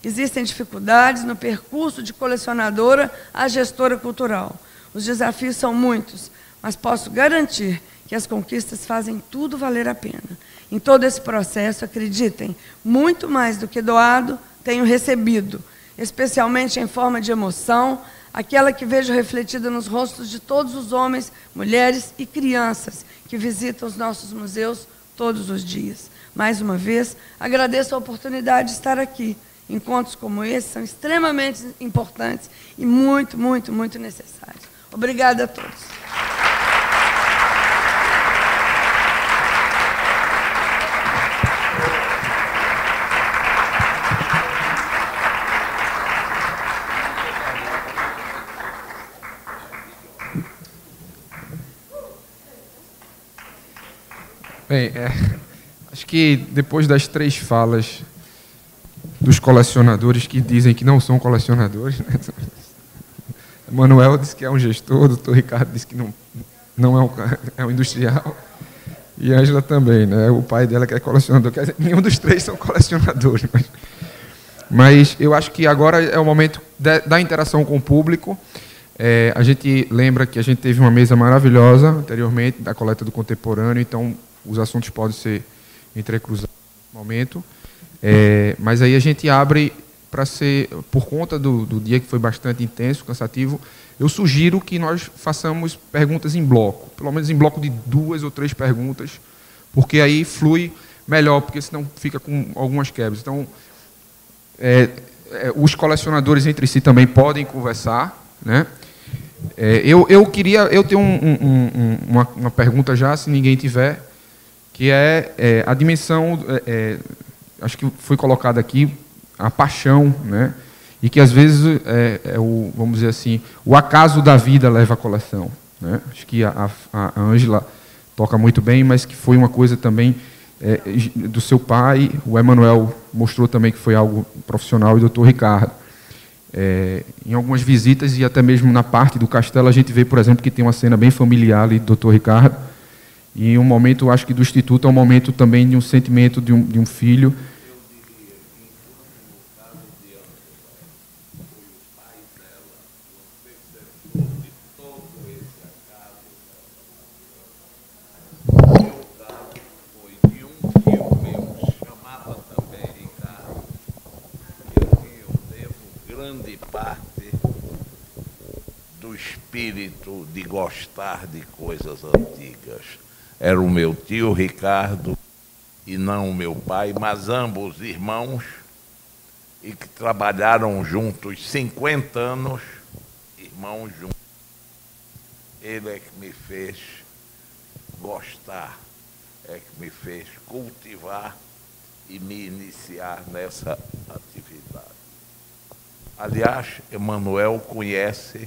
Existem dificuldades no percurso de colecionadora a gestora cultural. Os desafios são muitos, mas posso garantir que as conquistas fazem tudo valer a pena. Em todo esse processo, acreditem, muito mais do que doado, tenho recebido, especialmente em forma de emoção, aquela que vejo refletida nos rostos de todos os homens, mulheres e crianças que visitam os nossos museus todos os dias. Mais uma vez, agradeço a oportunidade de estar aqui. Encontros como esse são extremamente importantes e muito, muito, muito necessários. Obrigada a todos. Bem, acho que depois das 3 falas dos colecionadores que dizem que não são colecionadores, né? Manuel disse que é um gestor, o doutor Ricardo disse que não é um industrial, e a Ângela também, né? O pai dela que é colecionador, quer dizer, nenhum dos 3 são colecionadores. Mas eu acho que agora é o momento da interação com o público. A gente lembra que a gente teve uma mesa maravilhosa anteriormente, da coleta do contemporâneo, então os assuntos podem ser entrecruzados no momento. Mas aí a gente abre para ser, por conta do dia que foi bastante intenso, cansativo, eu sugiro que nós façamos perguntas em bloco, pelo menos em bloco de 2 ou 3 perguntas, porque aí flui melhor, porque senão fica com algumas quebras. Então, os colecionadores entre si também podem conversar, né? Eu tenho uma pergunta já, se ninguém tiver, que é a dimensão, acho que foi colocada aqui, a paixão, né? E que às vezes vamos dizer assim, o acaso da vida leva à coleção, né? Acho que a Ângela toca muito bem, mas que foi uma coisa também do seu pai. O Emanuel mostrou também que foi algo profissional, e o Dr. Ricardo. Em algumas visitas e até mesmo na parte do castelo, a gente vê, por exemplo, que tem uma cena bem familiar ali do Dr. Ricardo, e um momento, acho que do Instituto, é um momento também de um sentimento de um filho. Grande parte do espírito de gostar de coisas antigas. Era o meu tio Ricardo, e não o meu pai, mas ambos irmãos, e que trabalharam juntos 50 anos, irmãos juntos. Ele é que me fez gostar, é que me fez cultivar e me iniciar nessa atividade. Aliás, Emanuel conhece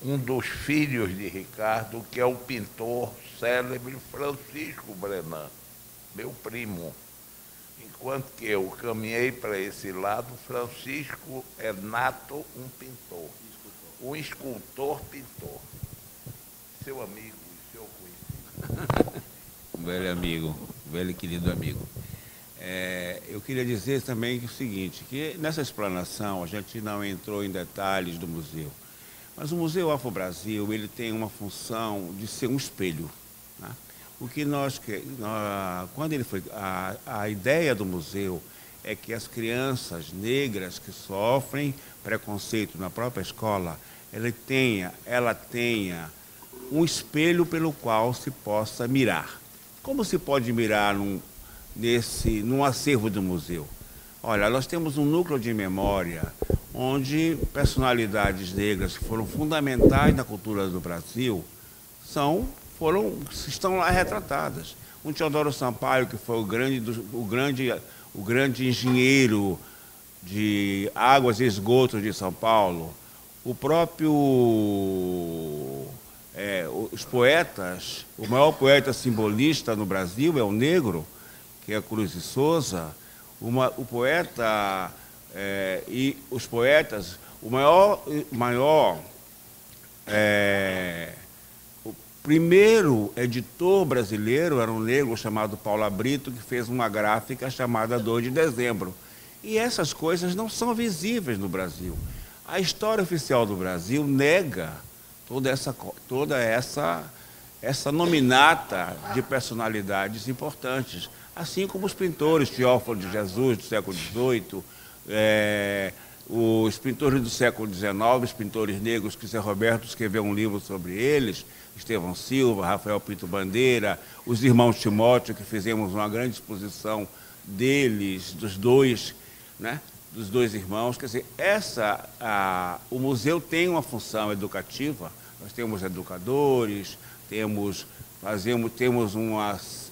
um dos filhos de Ricardo, que é o pintor célebre Francisco Brenan, meu primo. Enquanto que eu caminhei para esse lado, Francisco é nato um pintor, um escultor-pintor. Seu amigo e seu conhecido. Velho amigo, velho e querido amigo. Eu queria dizer também que o seguinte, que nessa explanação a gente não entrou em detalhes do museu, mas o Museu Afro-Brasil, ele tem uma função de ser um espelho, né? O que quando ele foi, a ideia do museu é que as crianças negras que sofrem preconceito na própria escola, ela tenha um espelho pelo qual se possa mirar. Como se pode mirar num acervo do museu? Olha, nós temos um núcleo de memória onde personalidades negras que foram fundamentais na cultura do Brasil estão lá retratadas. Um Teodoro Sampaio, que foi o grande engenheiro de águas e esgotos de São Paulo. O próprio os poetas, o maior poeta simbolista no Brasil é o negro, que é Cruz de Souza. O poeta e os poetas, o primeiro editor brasileiro era um negro chamado Paulo Brito, que fez uma gráfica chamada 2 de Dezembro. E essas coisas não são visíveis no Brasil. A história oficial do Brasil nega toda essa nominata de personalidades importantes, assim como os pintores, Teófilo de Jesus, do século XVIII, os pintores do século XIX, os pintores negros, que Zé Roberto escreveu um livro sobre eles, Estevão Silva, Rafael Pinto Bandeira, os irmãos Timóteo, que fizemos uma grande exposição deles, dos dois irmãos. Quer dizer, o museu tem uma função educativa. Nós temos educadores, temos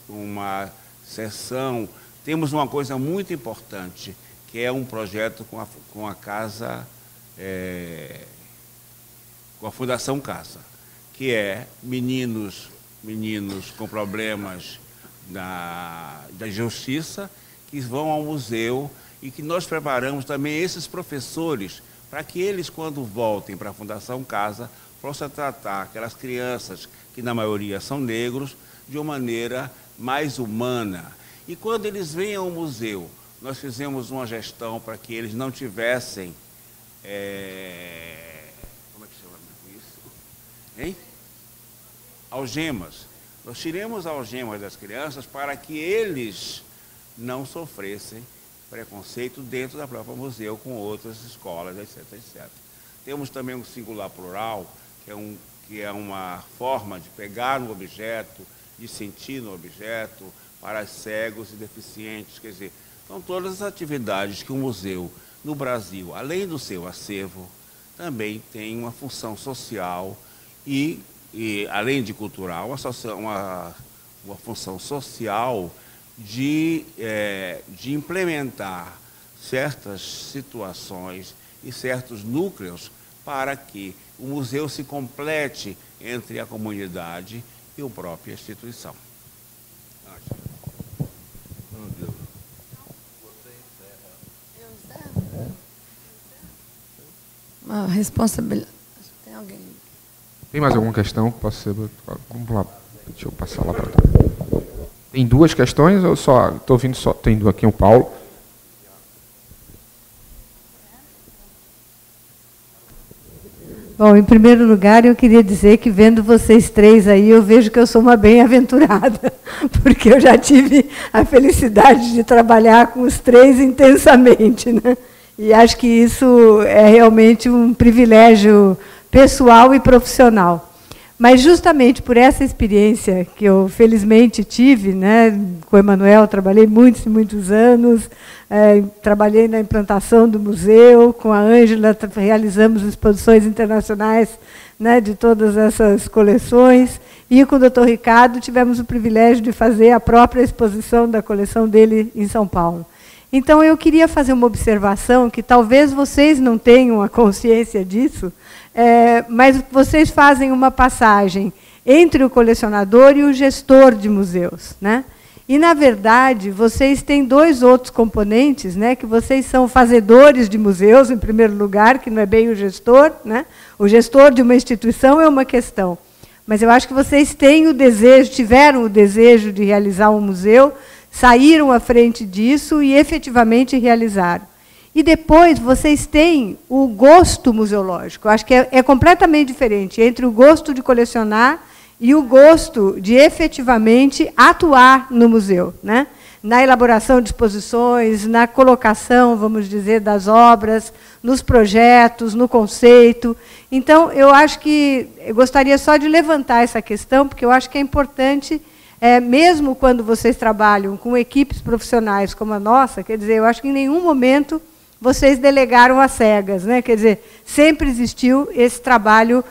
uma sessão, temos uma coisa muito importante, que é um projeto com a Casa, com a Fundação Casa, que é meninos com problemas da justiça, que vão ao museu, e que nós preparamos também esses professores para que eles, quando voltem para a Fundação Casa, possam tratar aquelas crianças, que na maioria são negros, de uma maneira mais humana. E quando eles vêm ao museu, nós fizemos uma gestão para que eles não tivessem... como é que chama isso? Hein? Algemas. Nós tiramos algemas das crianças para que eles não sofressem preconceito dentro da própria museu com outras escolas, etc, etc. Temos também um singular plural, que é uma forma de pegar no objeto, de sentir no objeto, para cegos e deficientes. Quer dizer, são todas as atividades que o museu, no Brasil, além do seu acervo, também tem uma função social e além de cultural, uma função social de implementar certas situações e certos núcleos para que o museu se complete entre a comunidade e a própria instituição. Uma responsabilidade. Tem alguém? Tem mais alguma questão? Posso ser... Vamos lá. Deixa eu passar lá para trás. Tem duas questões ou só? Estou ouvindo só. Tem aqui o Paulo. Bom, em primeiro lugar, eu queria dizer que, vendo vocês três aí, eu vejo que eu sou uma bem-aventurada, porque eu já tive a felicidade de trabalhar com os três intensamente, né? E acho que isso é realmente um privilégio pessoal e profissional. Mas, justamente por essa experiência que eu, felizmente, tive, né, com o Emanuel, trabalhei muitos e muitos anos, trabalhei na implantação do museu, com a Ângela realizamos exposições internacionais, né, de todas essas coleções, e com o Dr. Ricardo tivemos o privilégio de fazer a própria exposição da coleção dele em São Paulo. Então, eu queria fazer uma observação, que talvez vocês não tenham a consciência disso, mas vocês fazem uma passagem entre o colecionador e o gestor de museus, né? E, na verdade, vocês têm dois outros componentes, né? Que vocês são fazedores de museus, em primeiro lugar, que não é bem o gestor, né? O gestor de uma instituição é uma questão. Mas eu acho que vocês têm o desejo, tiveram o desejo de realizar um museu, saíram à frente disso e efetivamente realizaram. E depois vocês têm o gosto museológico. Eu acho que é completamente diferente entre o gosto de colecionar e o gosto de efetivamente atuar no museu, né? Na elaboração de exposições, na colocação, vamos dizer, das obras, nos projetos, no conceito. Então, eu acho que eu gostaria só de levantar essa questão, porque eu acho que é importante, mesmo quando vocês trabalham com equipes profissionais como a nossa, quer dizer, eu acho que em nenhum momento vocês delegaram às cegas, né? Quer dizer, sempre existiu esse trabalho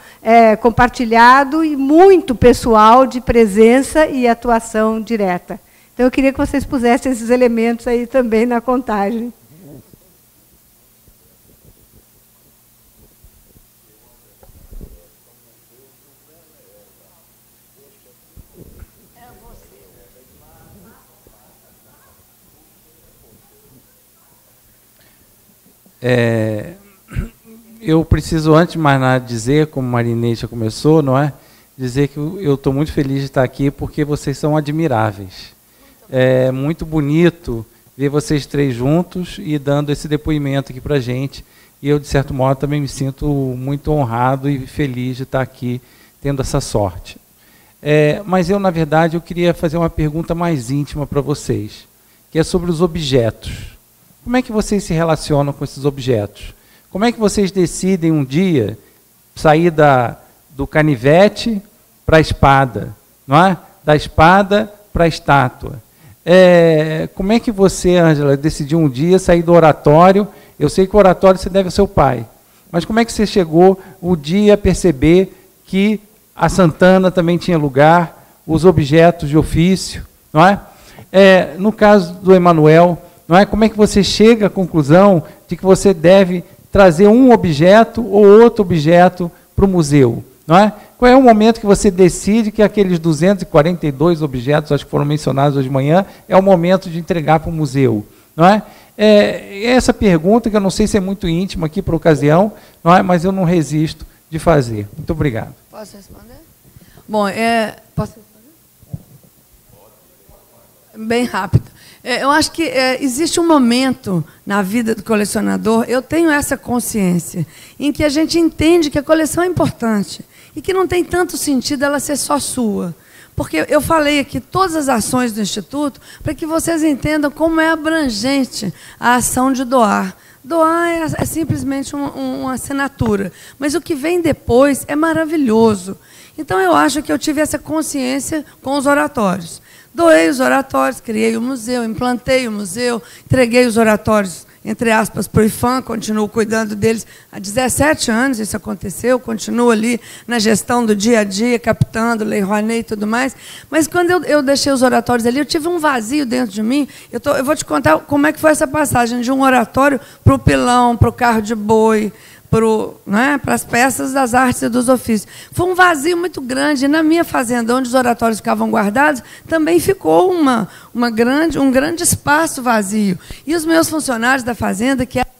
compartilhado e muito pessoal de presença e atuação direta. Então, eu queria que vocês pusessem esses elementos aí também na contagem. Eu preciso, antes de mais nada, dizer, como a Marinês já começou, não é? Dizer que eu estou muito feliz de estar aqui porque vocês são admiráveis. É muito bonito ver vocês três juntos e dando esse depoimento aqui para a gente. E eu, de certo modo, também me sinto muito honrado e feliz de estar aqui tendo essa sorte. Mas eu, na verdade, eu queria fazer uma pergunta mais íntima para vocês, que é sobre os objetos. Como é que vocês se relacionam com esses objetos? Como é que vocês decidem um dia sair do canivete para a espada, não é? Da espada para a estátua? Como é que você, Ângela, decidiu um dia sair do oratório? Eu sei que o oratório você deve ao seu pai, mas como é que você chegou o dia a perceber que a Santana também tinha lugar, os objetos de ofício, não é? No caso do Emanuel, não é? Como é que você chega à conclusão de que você deve trazer um objeto ou outro objeto para o museu? Não é? Qual é o momento que você decide que aqueles 242 objetos, acho que foram mencionados hoje de manhã, é o momento de entregar para o museu? Não é? Essa pergunta, que eu não sei se é muito íntima aqui para a ocasião, não é? Mas eu não resisto de fazer. Muito obrigado. Posso responder? Bom, posso responder? Bem rápido. Eu acho que existe um momento na vida do colecionador, eu tenho essa consciência, em que a gente entende que a coleção é importante e que não tem tanto sentido ela ser só sua. Porque eu falei aqui todas as ações do Instituto para que vocês entendam como é abrangente a ação de doar. Doar é simplesmente uma assinatura, mas o que vem depois é maravilhoso. Então, eu acho que eu tive essa consciência com os oratórios. Doei os oratórios, criei o museu, implantei o museu, entreguei os oratórios, entre aspas, para o IFAM, continuo cuidando deles. Há 17 anos isso aconteceu, continuo ali na gestão do dia a dia, captando, Lei Rouanet e tudo mais. Mas, quando eu deixei os oratórios ali, eu tive um vazio dentro de mim. Eu vou te contar como é que foi essa passagem de um oratório para o pilão, para o carro de boi, para as peças das artes e dos ofícios. Foi um vazio muito grande. E na minha fazenda, onde os oratórios ficavam guardados, também ficou um grande espaço vazio. E os meus funcionários da fazenda, que eram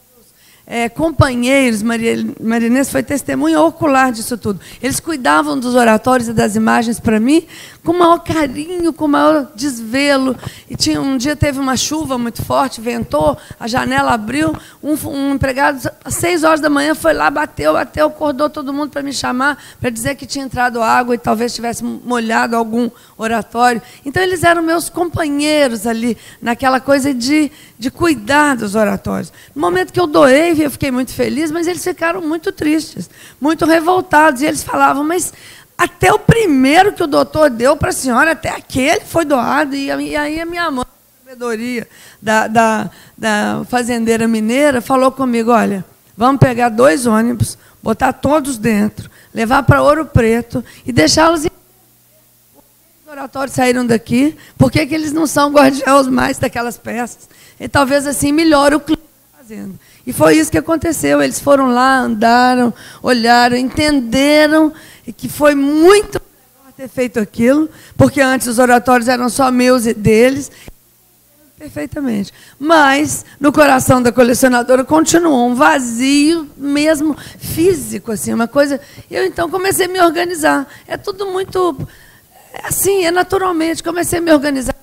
companheiros, Maria Inês foi testemunha ocular disso tudo. Eles cuidavam dos oratórios e das imagens para mim com o maior carinho, com o maior desvelo. E um dia teve uma chuva muito forte, ventou, a janela abriu, um empregado, às 6 horas da manhã, foi lá, bateu, acordou todo mundo para me chamar, para dizer que tinha entrado água e talvez tivesse molhado algum oratório. Então, eles eram meus companheiros ali, naquela coisa de cuidar dos oratórios. No momento que eu doei, eu fiquei muito feliz, mas eles ficaram muito tristes, muito revoltados. E eles falavam, mas até o primeiro que o doutor deu para a senhora, até aquele foi doado. E aí a minha mãe, a sabedoria da fazendeira mineira, falou comigo, olha, vamos pegar 2 ônibus, botar todos dentro, levar para Ouro Preto e deixá-los... Os oratórios saíram daqui, por que eles não são guardiãos mais daquelas peças? E talvez assim melhore o clima da fazenda. E foi isso que aconteceu. Eles foram lá, andaram, olharam, entenderam que foi muito melhor ter feito aquilo, porque antes os oratórios eram só meus e deles. Perfeitamente. Mas, no coração da colecionadora, continuou um vazio mesmo físico, assim, uma coisa... Eu, então, comecei a me organizar. É tudo muito... assim, naturalmente. Comecei a me organizar.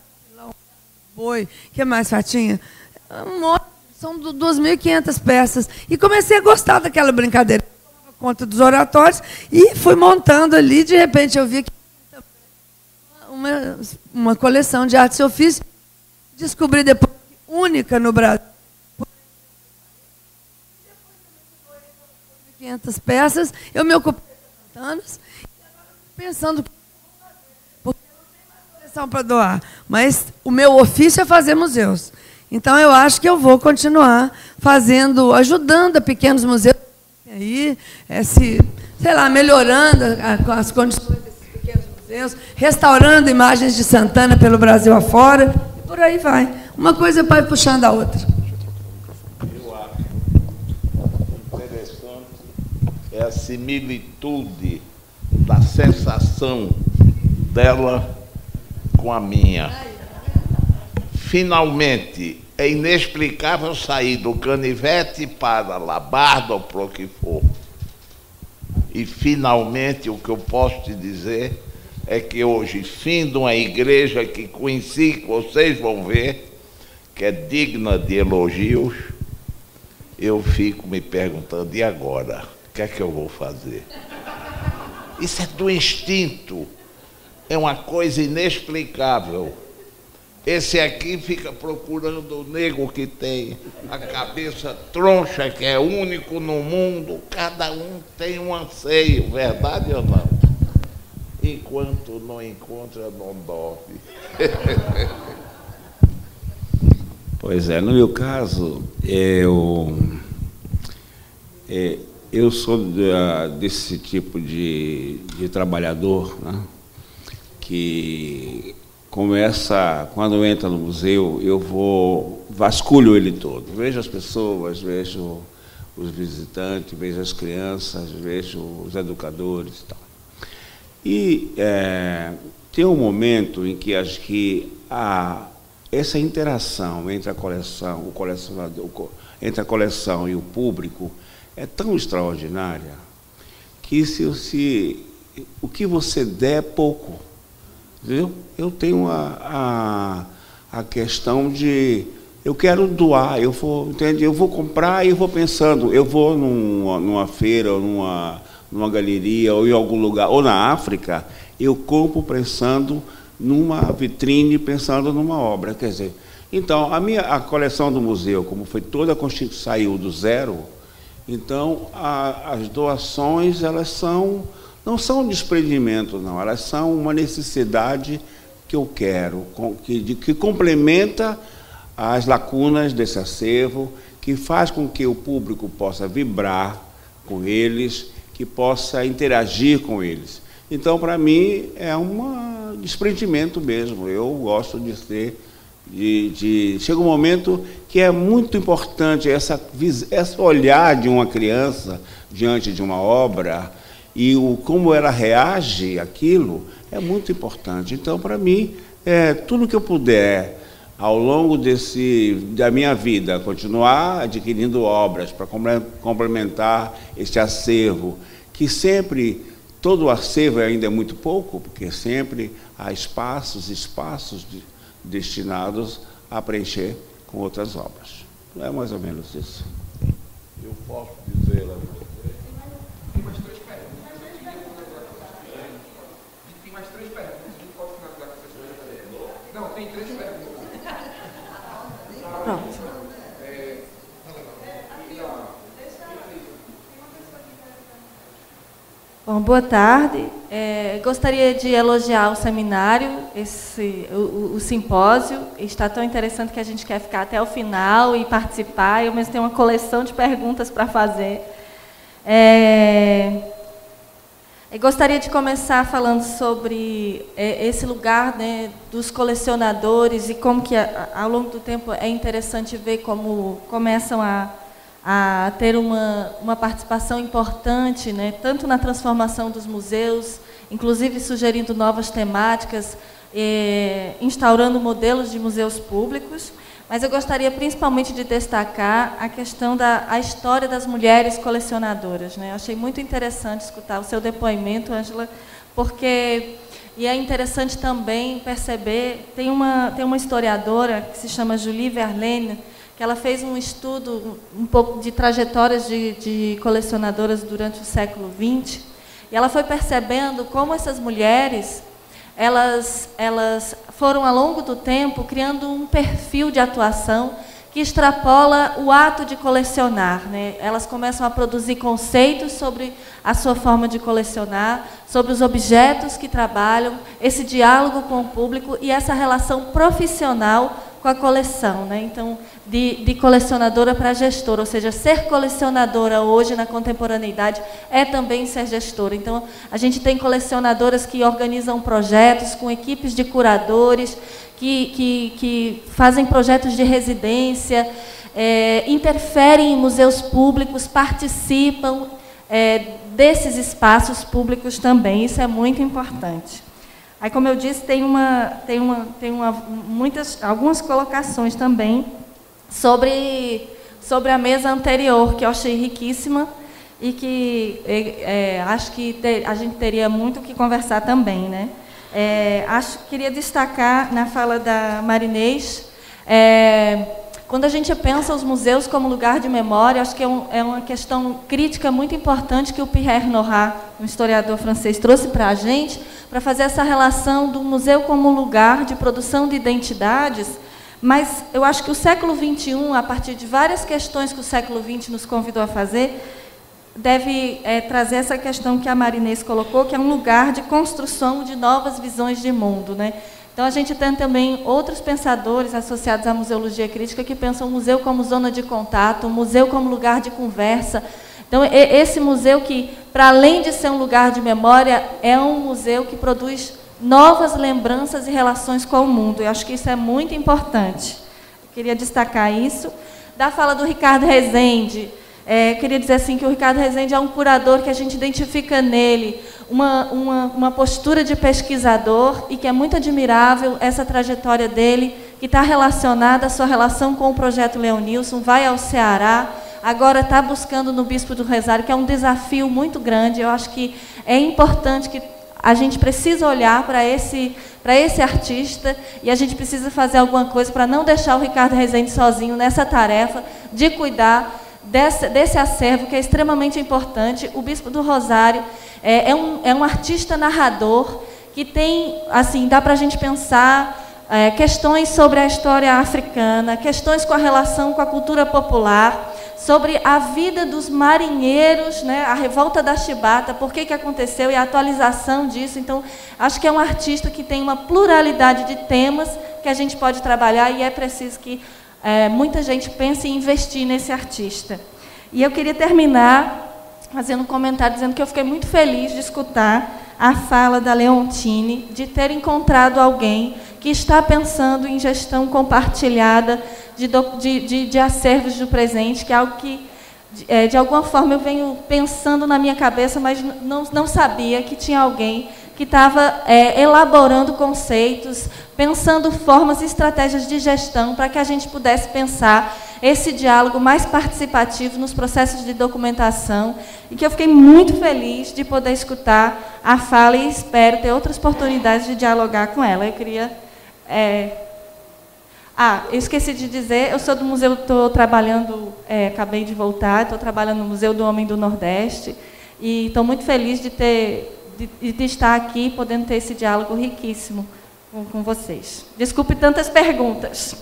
Boi, que mais, Fatinha? São 2.500 peças. E comecei a gostar daquela brincadeira. Eu conta dos oratórios e fui montando ali. De repente, eu vi que uma coleção de artes e ofícios. Descobri depois, única no Brasil. 500 peças. Eu me ocupei de anos pensando... para doar, mas o meu ofício é fazer museus. Então, eu acho que eu vou continuar fazendo, ajudando a pequenos museus, aí, sei lá, melhorando as condições desses pequenos museus, restaurando imagens de Santana pelo Brasil afora, e por aí vai. Uma coisa vai puxando a outra. Eu acho interessante a similitude da sensação dela com a minha. Finalmente, é inexplicável sair do canivete para a labarda ou para o que for. E, finalmente, o que eu posso te dizer é que hoje, fim de uma igreja que conheci, que vocês vão ver, que é digna de elogios, eu fico me perguntando, e agora? O que é que eu vou fazer? Isso é do instinto. É uma coisa inexplicável. Esse aqui fica procurando o nego que tem a cabeça troncha, que é único no mundo. Cada um tem um anseio, verdade ou não? Enquanto não encontra, não dorme. Pois é, no meu caso, eu sou desse tipo de trabalhador, né? Que começa, quando entra no museu, eu vasculho ele todo. Vejo as pessoas, vejo os visitantes, vejo as crianças, vejo os educadores e tal. E tem um momento em que acho que essa interação entre a coleção, o colecionador, entre a coleção e o público é tão extraordinária que o que você der é pouco. Eu tenho a questão de eu quero doar, eu vou comprar e eu vou pensando, eu vou numa feira, ou numa galeria, ou em algum lugar, ou na África, eu compro pensando numa vitrine, pensando numa obra. Quer dizer, então, a coleção do museu, como foi toda saiu do zero, então as doações, elas não são um desprendimento, não, elas são uma necessidade que eu quero, que complementa as lacunas desse acervo, que faz com que o público possa vibrar com eles, que possa interagir com eles. Então, para mim, é um desprendimento mesmo. Eu gosto de ser... chega um momento que é muito importante esse olhar de uma criança, diante de uma obra e como ela reage àquilo é muito importante. Então, para mim, tudo que eu puder, ao longo da minha vida, continuar adquirindo obras para complementar este acervo, que sempre, todo o acervo ainda é muito pouco, porque sempre há espaços destinados a preencher com outras obras. É mais ou menos isso. Eu posso dizer a você. Tem mais 3 perguntas. Tem mais 3 perguntas. A gente pode finalizar com essas perguntas. Não, tem 3 perguntas. Pronto. Bom, boa tarde. Gostaria de elogiar o seminário, o simpósio. Está tão interessante que a gente quer ficar até o final e participar. Eu mesmo tenho uma coleção de perguntas para fazer. Eu gostaria de começar falando sobre esse lugar, né, dos colecionadores e como que, ao longo do tempo, é interessante ver como começam a ter uma participação importante, né, tanto na transformação dos museus, inclusive sugerindo novas temáticas, instaurando modelos de museus públicos. Mas eu gostaria principalmente de destacar a questão a história das mulheres colecionadoras, né? Eu achei muito interessante escutar o seu depoimento, Ângela, porque é interessante também perceber, tem uma historiadora que se chama Julie Verlaine, que ela fez um estudo um pouco de trajetórias de colecionadoras durante o século XX, e ela foi percebendo como essas mulheres elas foram, ao longo do tempo, criando um perfil de atuação que extrapola o ato de colecionar, né? Elas começam a produzir conceitos sobre a sua forma de colecionar, sobre os objetos que trabalham, esse diálogo com o público e essa relação profissional com a coleção, né? Então, de colecionadora para gestora, ou seja, ser colecionadora hoje na contemporaneidade é também ser gestora. Então, a gente tem colecionadoras que organizam projetos com equipes de curadores, que fazem projetos de residência, interferem em museus públicos, participam desses espaços públicos também. Isso é muito importante. Aí, como eu disse, tem algumas colocações também sobre a mesa anterior, que eu achei riquíssima e que acho que a gente teria muito o que conversar também, né? Queria destacar na fala da Marinês, quando a gente pensa os museus como lugar de memória, acho que é uma questão crítica muito importante que o Pierre Nora, um historiador francês, trouxe para a gente, para fazer essa relação do museu como lugar de produção de identidades, mas eu acho que o século XXI, a partir de várias questões que o século XX nos convidou a fazer, deve trazer essa questão que a Marinês colocou, que é um lugar de construção de novas visões de mundo, né? Então, a gente tem também outros pensadores associados à museologia crítica que pensam o museu como zona de contato, o museu como lugar de conversa. Então, esse museu que, para além de ser um lugar de memória, é um museu que produz novas lembranças e relações com o mundo. Eu acho que isso é muito importante. Eu queria destacar isso. Da fala do Ricardo Rezende, queria dizer assim que o Ricardo Rezende é um curador que a gente identifica nele uma postura de pesquisador e que é muito admirável essa trajetória dele, que está relacionada à sua relação com o projeto Leonilson, vai ao Ceará, agora está buscando no Bispo do Rosário, que é um desafio muito grande. Eu acho que é importante que a gente precisa olhar para esse artista e a gente precisa fazer alguma coisa para não deixar o Ricardo Rezende sozinho nessa tarefa de cuidar desse acervo que é extremamente importante. O Bispo do Rosário é um artista narrador que tem, assim, dá para a gente pensar questões sobre a história africana, questões com a relação com a cultura popular, sobre a vida dos marinheiros, né, a revolta da chibata, por que aconteceu e a atualização disso. Então, acho que é um artista que tem uma pluralidade de temas que a gente pode trabalhar e é preciso que muita gente pense em investir nesse artista. E eu queria terminar fazendo um comentário dizendo que eu fiquei muito feliz de escutar a fala da Leontine, de ter encontrado alguém que está pensando em gestão compartilhada de acervos do presente, que é algo que de alguma forma eu venho pensando na minha cabeça, mas não sabia que tinha alguém que estava elaborando conceitos, pensando formas e estratégias de gestão para que a gente pudesse pensar esse diálogo mais participativo nos processos de documentação, e que eu fiquei muito feliz de poder escutar a fala e espero ter outras oportunidades de dialogar com ela. Eu queria... eu esqueci de dizer, eu sou do museu, estou trabalhando, acabei de voltar, estou trabalhando no Museu do Homem do Nordeste, e estou muito feliz de estar aqui, podendo ter esse diálogo riquíssimo com vocês. Desculpe tantas perguntas.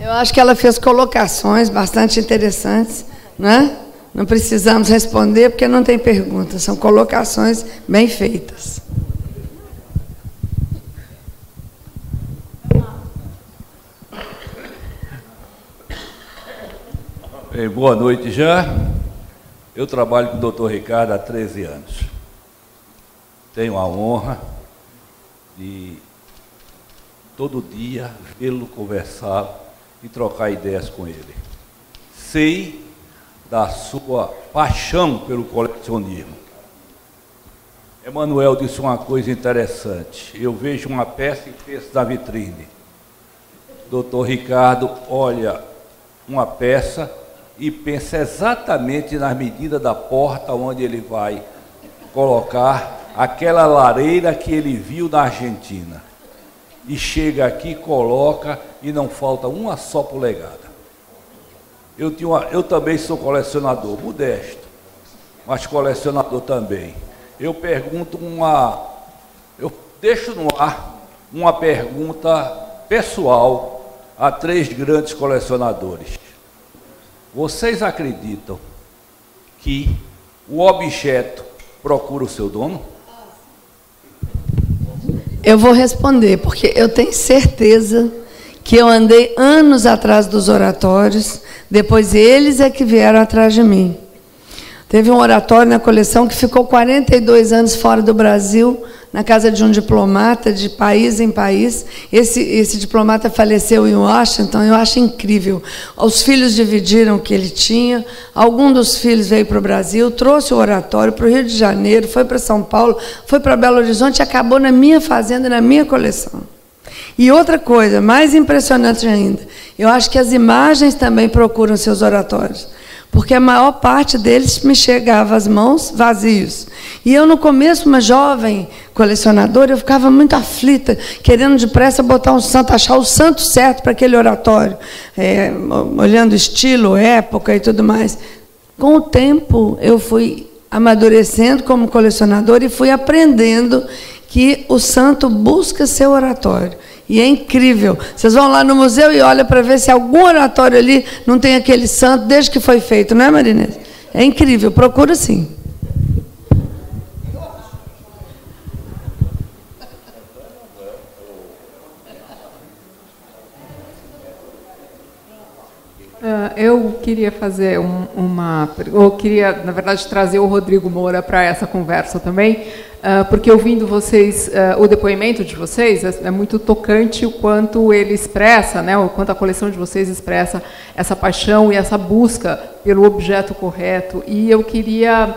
Eu acho que ela fez colocações bastante interessantes, né? Não precisamos responder porque não tem perguntas, são colocações bem feitas. Boa noite já. Eu trabalho com o Dr. Ricardo há 13 anos. Tenho a honra de todo dia vê-lo, conversar e trocar ideias com ele. Sei da sua paixão pelo colecionismo. Emanuel disse uma coisa interessante. Eu vejo uma peça e penso na vitrine. Dr. Ricardo olha uma peça e pensa exatamente nas medidas da porta onde ele vai colocar aquela lareira que ele viu na Argentina. E chega aqui, coloca e não falta uma só polegada. Eu também sou colecionador, modesto, mas colecionador também. Eu deixo no ar uma pergunta pessoal a 3 grandes colecionadores. Vocês acreditam que o objeto procura o seu dono? Eu vou responder, porque eu tenho certeza que eu andei anos atrás dos oratórios, depois eles é que vieram atrás de mim. Teve um oratório na coleção que ficou 42 anos fora do Brasil, na casa de um diplomata, de país em país. Esse diplomata faleceu em Washington, eu acho incrível. Os filhos dividiram o que ele tinha, algum dos filhos veio para o Brasil, trouxe o oratório para o Rio de Janeiro, foi para São Paulo, foi para Belo Horizonte e acabou na minha fazenda, na minha coleção. E outra coisa, mais impressionante ainda, eu acho que as imagens também procuram seus oratórios, porque a maior parte deles me chegava às mãos vazios. E eu, no começo, uma jovem colecionadora, eu ficava muito aflita, querendo depressa botar um santo, achar o santo certo para aquele oratório, olhando estilo, época e tudo mais. Com o tempo, eu fui amadurecendo como colecionadora e fui aprendendo que o santo busca seu oratório. E é incrível. Vocês vão lá no museu e olham para ver se algum oratório ali não tem aquele santo desde que foi feito, não é, Marinês? É incrível, procura sim. Eu queria fazer eu queria, na verdade, trazer o Rodrigo Moura para essa conversa também, porque ouvindo vocês, o depoimento de vocês, é muito tocante o quanto ele expressa, né, o quanto a coleção de vocês expressa essa paixão e essa busca pelo objeto correto. E eu queria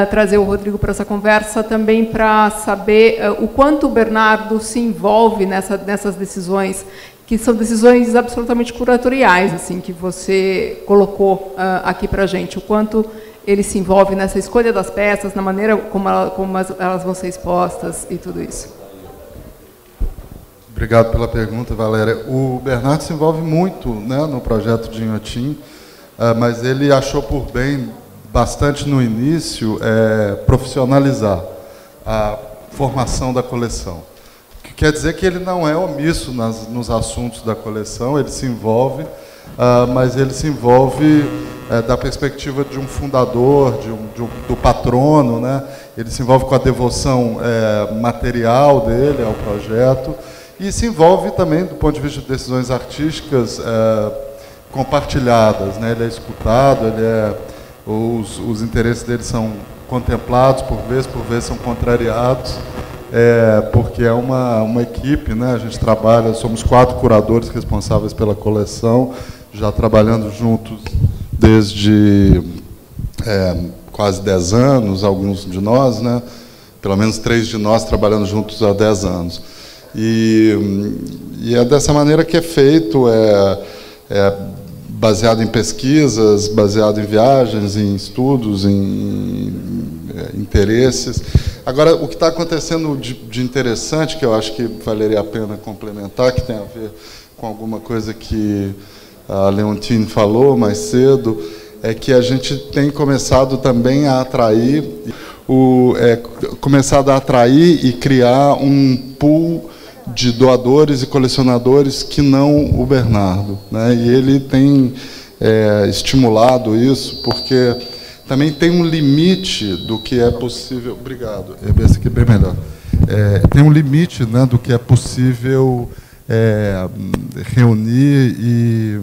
trazer o Rodrigo para essa conversa também para saber o quanto o Bernardo se envolve nessas decisões, que são decisões absolutamente curatoriais, assim, que você colocou aqui para a gente, o quanto ele se envolve nessa escolha das peças, na maneira como elas vão ser expostas e tudo isso. Obrigado pela pergunta, Valéria. O Bernardo se envolve muito, né, no projeto de Inhotim, mas ele achou por bem, bastante no início, profissionalizar a formação da coleção. O quer dizer que ele não é omisso nos assuntos da coleção, ele se envolve, mas ele se envolve da perspectiva de um fundador, do patrono, né? Ele se envolve com a devoção material dele ao projeto e se envolve também do ponto de vista de decisões artísticas compartilhadas, né? Ele é escutado, os interesses dele são contemplados por vezes são contrariados, porque é uma equipe, né? A gente trabalha, somos 4 curadores responsáveis pela coleção, já trabalhando juntos desde quase 10 anos, alguns de nós, né? Pelo menos 3 de nós trabalhando juntos há 10 anos. E é dessa maneira que é feito, baseado em pesquisas, baseado em viagens, em estudos, em interesses. Agora, o que está acontecendo de interessante, que eu acho que valeria a pena complementar, que tem a ver com alguma coisa que a Leontine falou mais cedo, é que a gente tem começado também a atrair, e criar um pool de doadores e colecionadores que não o Bernardo, né? E ele tem estimulado isso, porque também tem um limite do que é possível. Obrigado. Esse aqui é bem melhor. Tem um limite, né, do que é possível reunir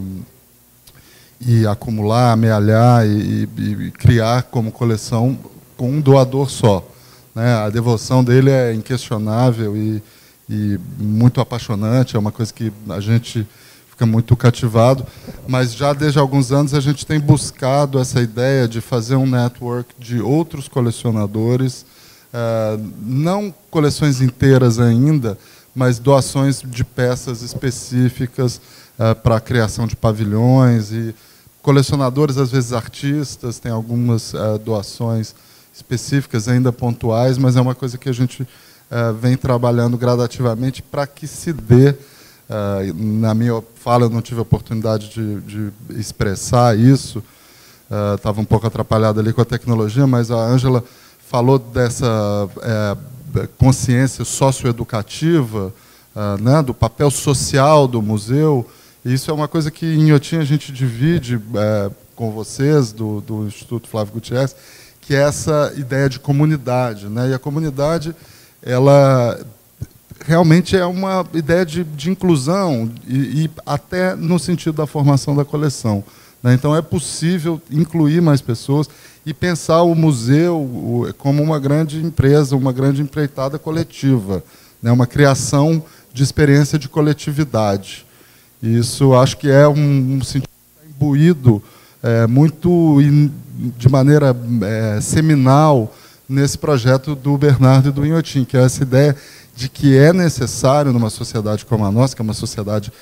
e acumular, amealhar e criar como coleção com um doador só, né? A devoção dele é inquestionável e muito apaixonante, é uma coisa que a gente fica muito cativado, mas já desde alguns anos a gente tem buscado essa ideia de fazer um network de outros colecionadores, não coleções inteiras ainda, mas doações de peças específicas para a criação de pavilhões, e colecionadores, às vezes artistas, tem algumas doações específicas, ainda pontuais, mas é uma coisa que a gente vem trabalhando gradativamente para que se dê. Na minha fala, eu não tive a oportunidade de expressar isso, estava um pouco atrapalhado ali com a tecnologia, mas a Ângela falou dessa consciência socioeducativa, né, do papel social do museu. E isso é uma coisa que em Inhotim a gente divide com vocês, do Instituto Flávio Gutierrez, que é essa ideia de comunidade, né? E a comunidade, ela realmente é uma ideia de inclusão, e até no sentido da formação da coleção, né? Então é possível incluir mais pessoas e pensar o museu como uma grande empresa, uma grande empreitada coletiva, né? Uma criação de experiência de coletividade. E isso acho que é um sentido imbuído de maneira seminal nesse projeto do Bernardo e do Inhotim, que é essa ideia de que é necessário, numa sociedade como a nossa, que é uma sociedade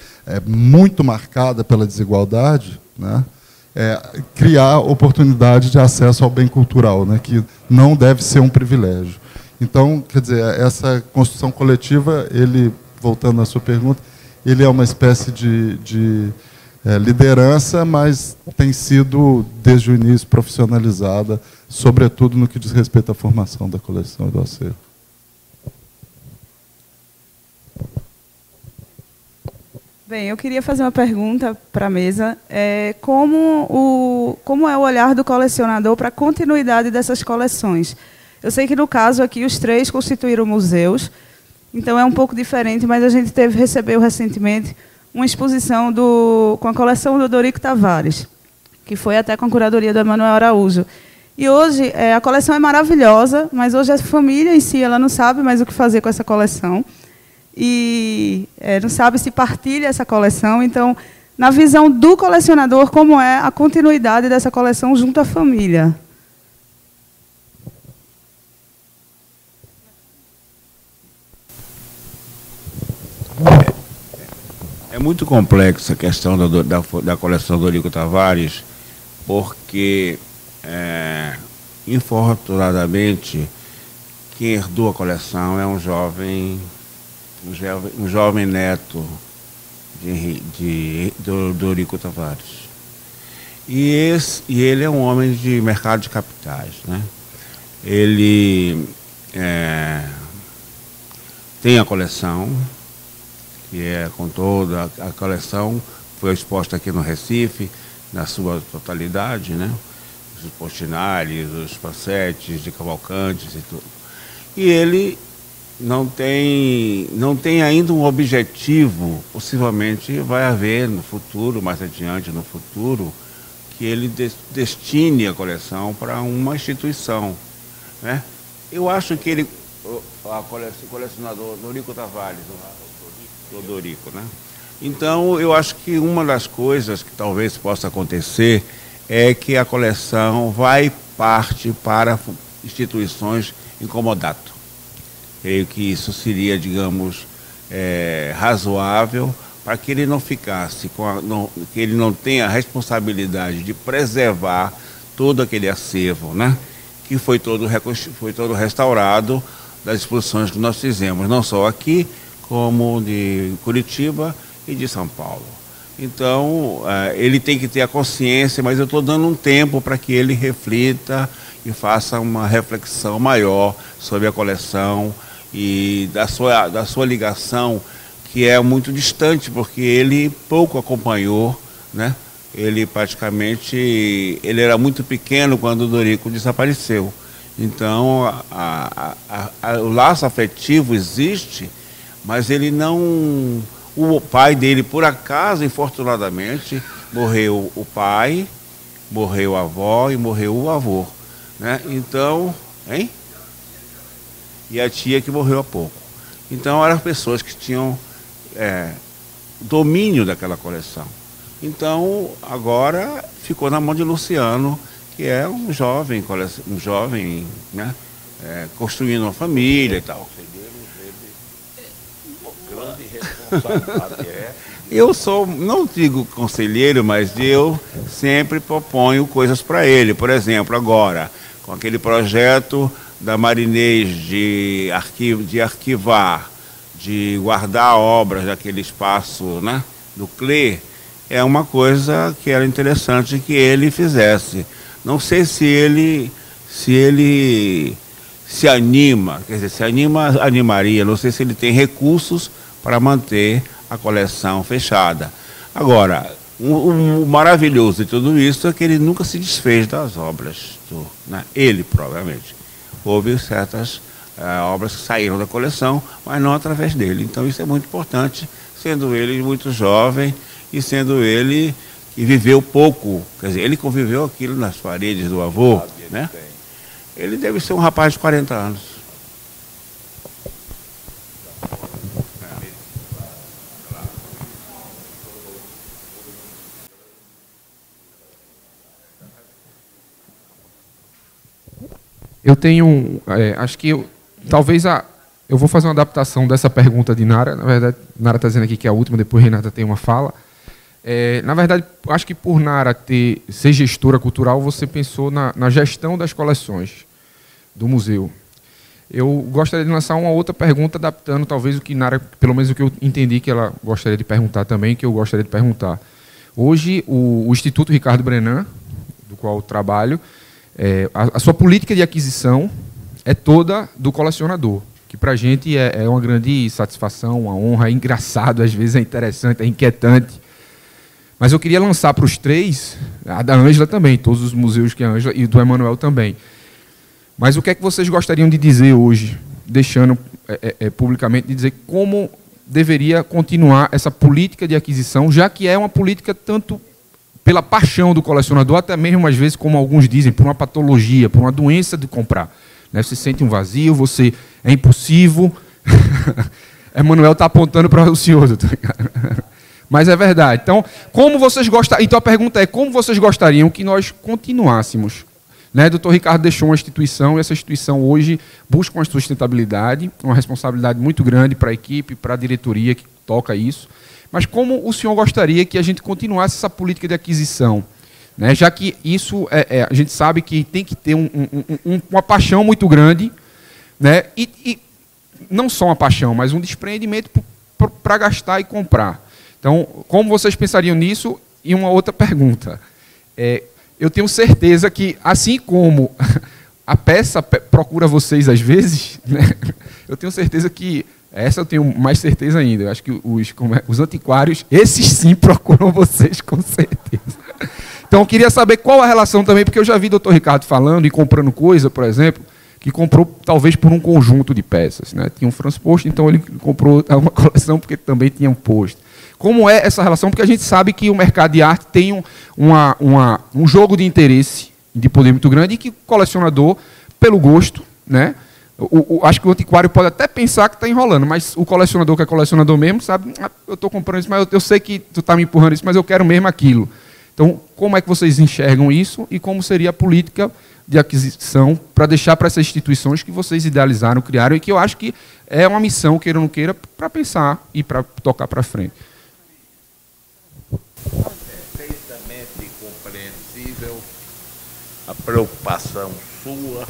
muito marcada pela desigualdade, né, criar oportunidade de acesso ao bem cultural, né, que não deve ser um privilégio. Então, quer dizer, essa construção coletiva, voltando à sua pergunta, ele é uma espécie de liderança, mas tem sido, desde o início, profissionalizada, sobretudo no que diz respeito à formação da coleção e do acervo. Bem, eu queria fazer uma pergunta para a mesa. Como é o olhar do colecionador para a continuidade dessas coleções? Eu sei que, no caso aqui, os 3 constituíram museus, então é um pouco diferente, mas a gente recebeu recentemente uma exposição com a coleção do Dorico Tavares, que foi até com a curadoria do Emanuel Araújo. E hoje a coleção é maravilhosa, mas hoje a família em si ela não sabe mais o que fazer com essa coleção e não sabe se partilha essa coleção. Então, na visão do colecionador, como é a continuidade dessa coleção junto à família? É muito complexa a questão da coleção do Dorico Tavares, porque, infortunadamente, quem herdou a coleção é um jovem neto do Dorico Tavares. E ele é um homem de mercado de capitais, né? Ele tem a coleção, que é com toda a coleção, foi exposta aqui no Recife, na sua totalidade, né? Os Portinari, os Passetes, de Cavalcantes e tudo. E ele não tem ainda um objetivo, possivelmente vai haver no futuro, mais adiante no futuro, que ele destine a coleção para uma instituição, né? Eu acho que ele, o colecionador Dorico Tavares, do Dorico, né? Então, eu acho que uma das coisas que talvez possa acontecer é que a coleção vai parte para instituições em comodato. Creio que isso seria, digamos, razoável para que ele não ficasse, que ele não tenha a responsabilidade de preservar todo aquele acervo, né? Que foi todo restaurado das exposições que nós fizemos, não só aqui, como de Curitiba e de São Paulo. Então, ele tem que ter a consciência, mas eu estou dando um tempo para que ele reflita e faça uma reflexão maior sobre a coleção e da sua ligação, que é muito distante, porque ele pouco acompanhou, né? Ele era muito pequeno quando o Dorico desapareceu. Então, o laço afetivo existe, mas ele não... O pai dele, por acaso, infortunadamente, morreu o pai, morreu a avó e morreu o avô, né? Então, hein? E a tia que morreu há pouco. Então, eram pessoas que tinham domínio daquela coleção. Então, agora ficou na mão de Luciano, que é um jovem, né? Construindo uma família e tal. Eu não digo conselheiro, mas eu sempre proponho coisas para ele. Por exemplo, agora, com aquele projeto da Marinês de arquivar, de guardar obras daquele espaço, né, do CLE, é uma coisa que era interessante que ele fizesse. Não sei se ele se anima, quer dizer, animaria, não sei se ele tem recursos para manter a coleção fechada. Agora, o maravilhoso de tudo isso é que ele nunca se desfez das obras, né? Ele, provavelmente. Houve certas obras que saíram da coleção, mas não através dele. Então, isso é muito importante, sendo ele muito jovem e sendo ele que viveu pouco. Quer dizer, ele conviveu aquilo nas paredes do avô, né? Ele deve ser um rapaz de 40 anos. Eu tenho, acho que talvez eu vou fazer uma adaptação dessa pergunta de Nara. Na verdade, Nara está dizendo aqui que é a última, depois Renata tem uma fala. Na verdade, acho que por Nara ser gestora cultural, você pensou na gestão das coleções do museu. Eu gostaria de lançar uma outra pergunta, adaptando talvez o que Nara, pelo menos o que eu entendi que ela gostaria de perguntar também, que eu gostaria de perguntar. Hoje, o Instituto Ricardo Brenan, do qual eu trabalho, a sua política de aquisição é toda do colecionador, que para a gente é uma grande satisfação, uma honra, é engraçado, às vezes é interessante, é inquietante. Mas eu queria lançar para os três, a da Ângela também, todos os museus que a Ângela, e do Emanuel também. Mas o que é que vocês gostariam de dizer hoje, deixando publicamente, de dizer como deveria continuar essa política de aquisição, já que é uma política tanto pela paixão do colecionador, até mesmo, às vezes, como alguns dizem, por uma patologia, por uma doença de comprar. Né? Você sente um vazio, você é impulsivo. Emanuel está apontando para o senhor, doutor. Mas é verdade. Então, então a pergunta é, como vocês gostariam que nós continuássemos? Né? O doutor Ricardo deixou uma instituição, e essa instituição hoje busca uma sustentabilidade, uma responsabilidade muito grande para a equipe, para a diretoria que toca isso. Mas como o senhor gostaria que a gente continuasse essa política de aquisição? Né? Já que isso, a gente sabe que tem que ter uma paixão muito grande, né? E não só uma paixão, mas um desprendimento para gastar e comprar. Então, como vocês pensariam nisso? E uma outra pergunta. Eu tenho certeza que, assim como a peça procura vocês às vezes, né? Eu tenho certeza que Essa eu tenho mais certeza ainda. Eu acho que os antiquários, esses sim procuram vocês, com certeza. Então, eu queria saber qual a relação também, porque eu já vi o doutor Ricardo falando e comprando coisa, por exemplo, que comprou talvez por um conjunto de peças, né? Tinha um Franz Post, então ele comprou uma coleção porque também tinha um post. Como é essa relação? Porque a gente sabe que o mercado de arte tem um jogo de interesse de poder muito grande e que o colecionador, pelo gosto, né? Acho que o antiquário pode até pensar que está enrolando, mas o colecionador, que é colecionador mesmo, sabe, eu estou comprando isso, mas eu sei que tu está me empurrando isso, mas eu quero mesmo aquilo. Então, como é que vocês enxergam isso e como seria a política de aquisição para deixar para essas instituições que vocês idealizaram, criaram, e que eu acho que é uma missão, queira ou não queira, para pensar e para tocar para frente. Perfeitamente compreensível a preocupação sua,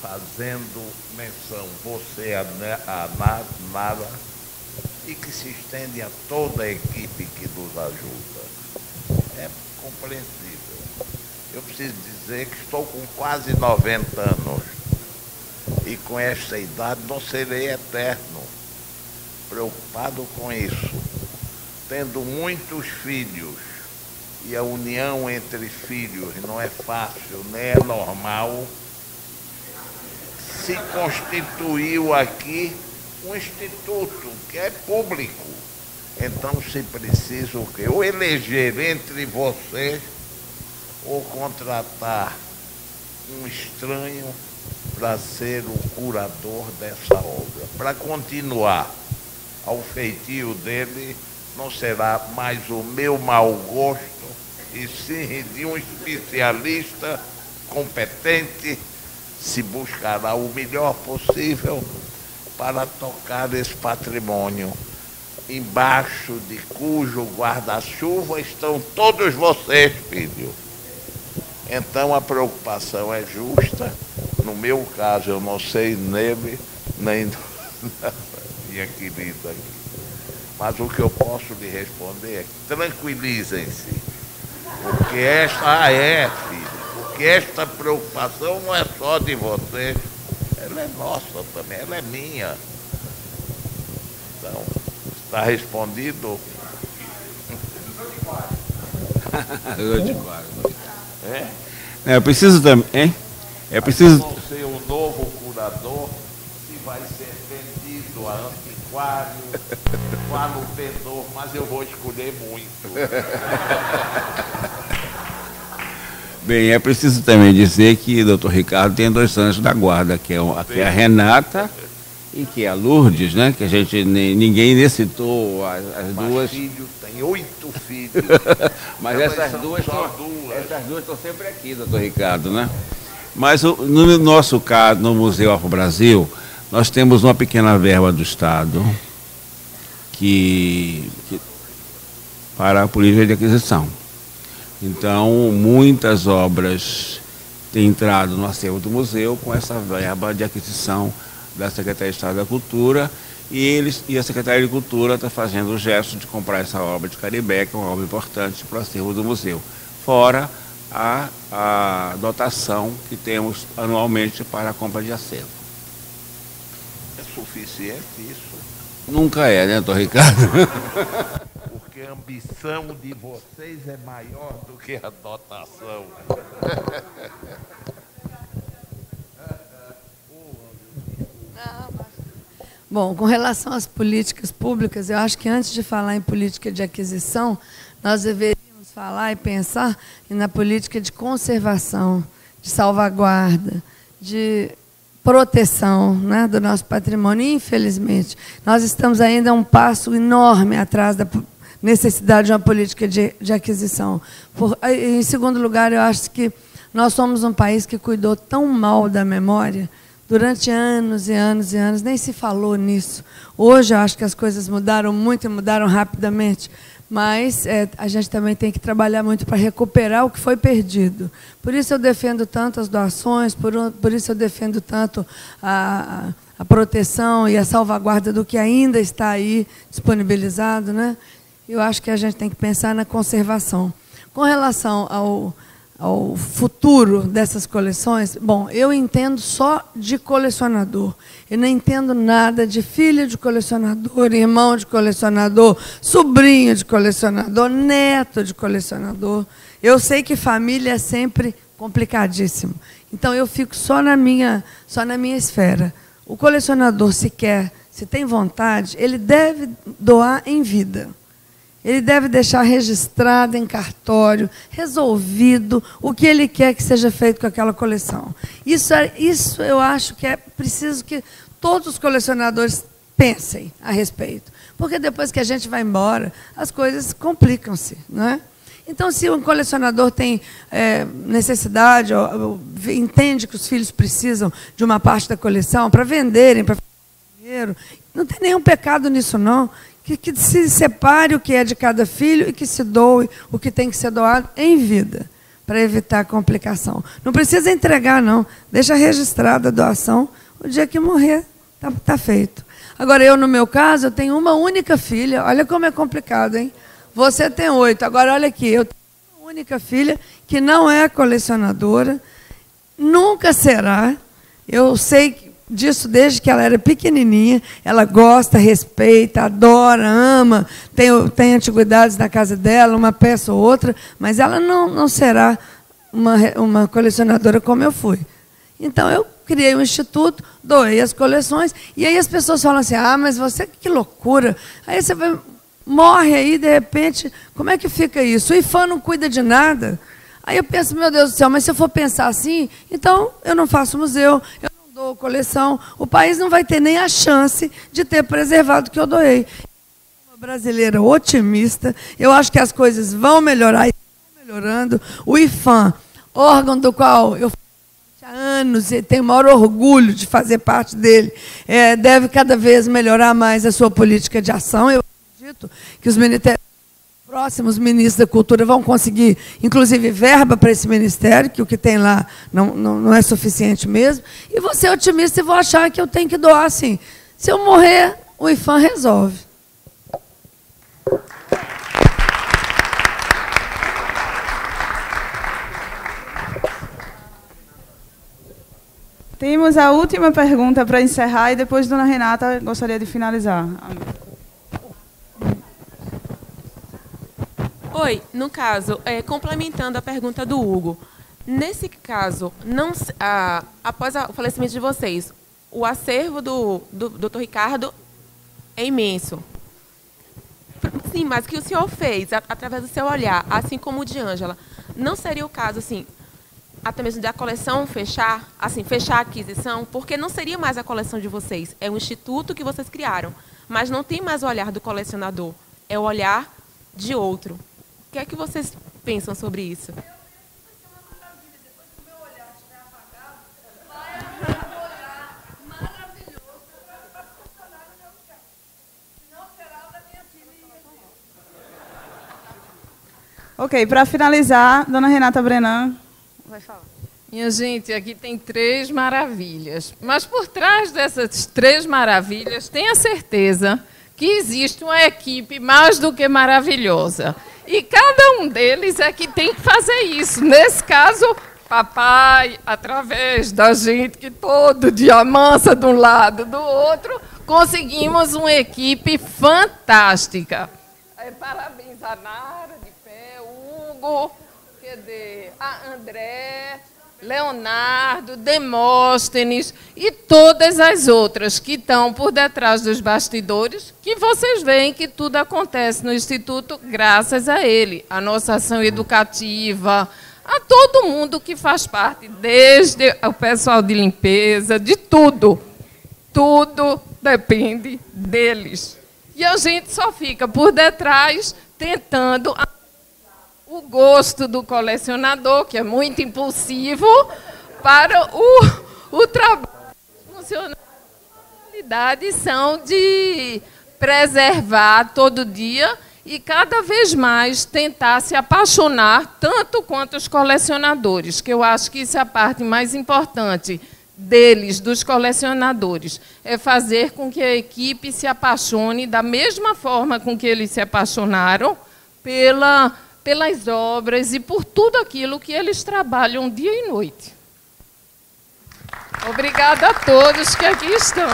fazendo menção, você, a Nara, e que se estende a toda a equipe que nos ajuda. É compreensível. Eu preciso dizer que estou com quase 90 anos e com esta idade não serei eterno, preocupado com isso. Tendo muitos filhos, e a união entre filhos não é fácil, nem é normal, se constituiu aqui um instituto que é público. Então se precisa o quê? Ou eleger entre vocês ou contratar um estranho para ser o curador dessa obra. Para continuar ao feitio dele, não será mais o meu mau gosto, e sim de um especialista competente, se buscará o melhor possível para tocar esse patrimônio, embaixo de cujo guarda-chuva estão todos vocês, filho. Então a preocupação é justa. No meu caso, eu não sei nele, nem na minha querida aqui. Mas o que eu posso lhe responder é: tranquilizem-se, porque esta preocupação não é só de vocês, ela é nossa também, ela é minha. Então, está respondido? É preciso também, hein? É preciso. Não ser o novo curador, se vai ser vendido a antiquário, falo vendedor, mas eu vou escolher muito. Bem, é preciso também dizer que o doutor Ricardo tem 2 anjos da guarda, que é a Renata e que é a Lourdes, né? Que a gente ninguém nem citou as duas. Filho, tem 8 filhos. Mas essas duas estão sempre aqui, doutor Ricardo, né? Mas no nosso caso, no Museu Afro-Brasil, nós temos uma pequena verba do Estado para a política de aquisição. Então, muitas obras têm entrado no acervo do museu com essa verba de aquisição da Secretaria de Estado da Cultura, e a Secretaria de Cultura está fazendo o gesto de comprar essa obra de Caribé, que é uma obra importante para o acervo do museu, fora a dotação que temos anualmente para a compra de acervo. É suficiente isso? Nunca é, né, doutor Ricardo? Porque a ambição de vocês é maior do que a dotação. Bom, com relação às políticas públicas, eu acho que antes de falar em política de aquisição, nós deveríamos falar e pensar na política de conservação, de salvaguarda, de proteção, né, do nosso patrimônio. Infelizmente, nós estamos ainda a um passo enorme atrás da necessidade de uma política de aquisição. Em segundo lugar, eu acho que nós somos um país que cuidou tão mal da memória durante anos e anos e anos, nem se falou nisso. Hoje eu acho que as coisas mudaram muito e mudaram rapidamente, mas a gente também tem que trabalhar muito para recuperar o que foi perdido. Por isso eu defendo tanto as doações, por isso eu defendo tanto a proteção e a salvaguarda do que ainda está aí disponibilizado, né? Eu acho que a gente tem que pensar na conservação. Com relação ao futuro dessas coleções, bom, eu entendo só de colecionador. Eu não entendo nada de filho de colecionador, irmão de colecionador, sobrinho de colecionador, neto de colecionador. Eu sei que família é sempre complicadíssimo. Então, eu fico só na minha esfera. O colecionador, se tem vontade, ele deve doar em vida. Ele deve deixar registrado em cartório, resolvido, o que ele quer que seja feito com aquela coleção. Isso eu acho que é preciso que todos os colecionadores pensem a respeito. Porque depois que a gente vai embora, as coisas complicam-se, não é? Então, se um colecionador tem necessidade, ou entende que os filhos precisam de uma parte da coleção para venderem, para fazer dinheiro, não tem nenhum pecado nisso, não. Que se separe o que é de cada filho e que se doe o que tem que ser doado em vida, para evitar complicação. Não precisa entregar, não. Deixa registrada a doação, o dia que morrer, tá feito. Agora, eu, no meu caso, eu tenho uma única filha. Olha como é complicado, hein? Você tem 8. Agora, olha aqui, eu tenho uma única filha que não é colecionadora, nunca será. Eu sei disso desde que ela era pequenininha. Ela gosta, respeita, adora, ama, tem antiguidades na casa dela, uma peça ou outra, mas ela não será uma colecionadora como eu fui. Então, eu criei um instituto, doei as coleções, e aí as pessoas falam assim, mas você, que loucura. Aí você morre aí, de repente, como é que fica isso? O IFAM não cuida de nada. Aí eu penso, meu Deus do céu, mas se eu for pensar assim, então eu não faço museu, eu não dou coleção, o país não vai ter nem a chance de ter preservado o que eu doei. Uma brasileira otimista, eu acho que as coisas vão melhorar e estão melhorando. O IFAM, órgão do qual eu há anos e tenho o maior orgulho de fazer parte dele, deve cada vez melhorar mais a sua política de ação. Eu acredito que os próximos ministros da Cultura vão conseguir, inclusive, verba para esse ministério, que o que tem lá não é suficiente mesmo. E vou ser otimista e vou achar que eu tenho que doar, sim. Se eu morrer, o IFAM resolve. Temos a última pergunta para encerrar e depois, dona Renata, gostaria de finalizar. Oi, no caso, complementando a pergunta do Hugo, nesse caso, após o falecimento de vocês, o acervo do Dr. Ricardo é imenso. Sim, mas o que o senhor fez, através do seu olhar, assim como o de Ângela, não seria o caso, assim, até mesmo da coleção fechar a aquisição, porque não seria mais a coleção de vocês, é um instituto que vocês criaram, mas não tem mais o olhar do colecionador, é o olhar de outro. O que é que vocês pensam sobre isso? Ok, para finalizar, dona Renata Brenan vai falar. Minha gente, aqui tem 3 maravilhas. Mas por trás dessas 3 maravilhas, tenha certeza que existe uma equipe mais do que maravilhosa. E cada um deles é que tem que fazer isso. Nesse caso, papai, através da gente que todo dia amansa de um lado do outro, conseguimos uma equipe fantástica. Parabéns a Nara, de pé, Hugo, a André, Leonardo, Demóstenes e todas as outras que estão por detrás dos bastidores, que vocês veem que tudo acontece no Instituto graças a ele, a nossa ação educativa, a todo mundo que faz parte, desde o pessoal de limpeza, de tudo. Tudo depende deles. E a gente só fica por detrás tentando o gosto do colecionador, que é muito impulsivo, para o trabalho. As funcionalidades são de preservar todo dia e cada vez mais tentar se apaixonar tanto quanto os colecionadores, que eu acho que isso é a parte mais importante deles, dos colecionadores, é fazer com que a equipe se apaixone da mesma forma com que eles se apaixonaram pelas obras e por tudo aquilo que eles trabalham dia e noite. Obrigada a todos que aqui estão.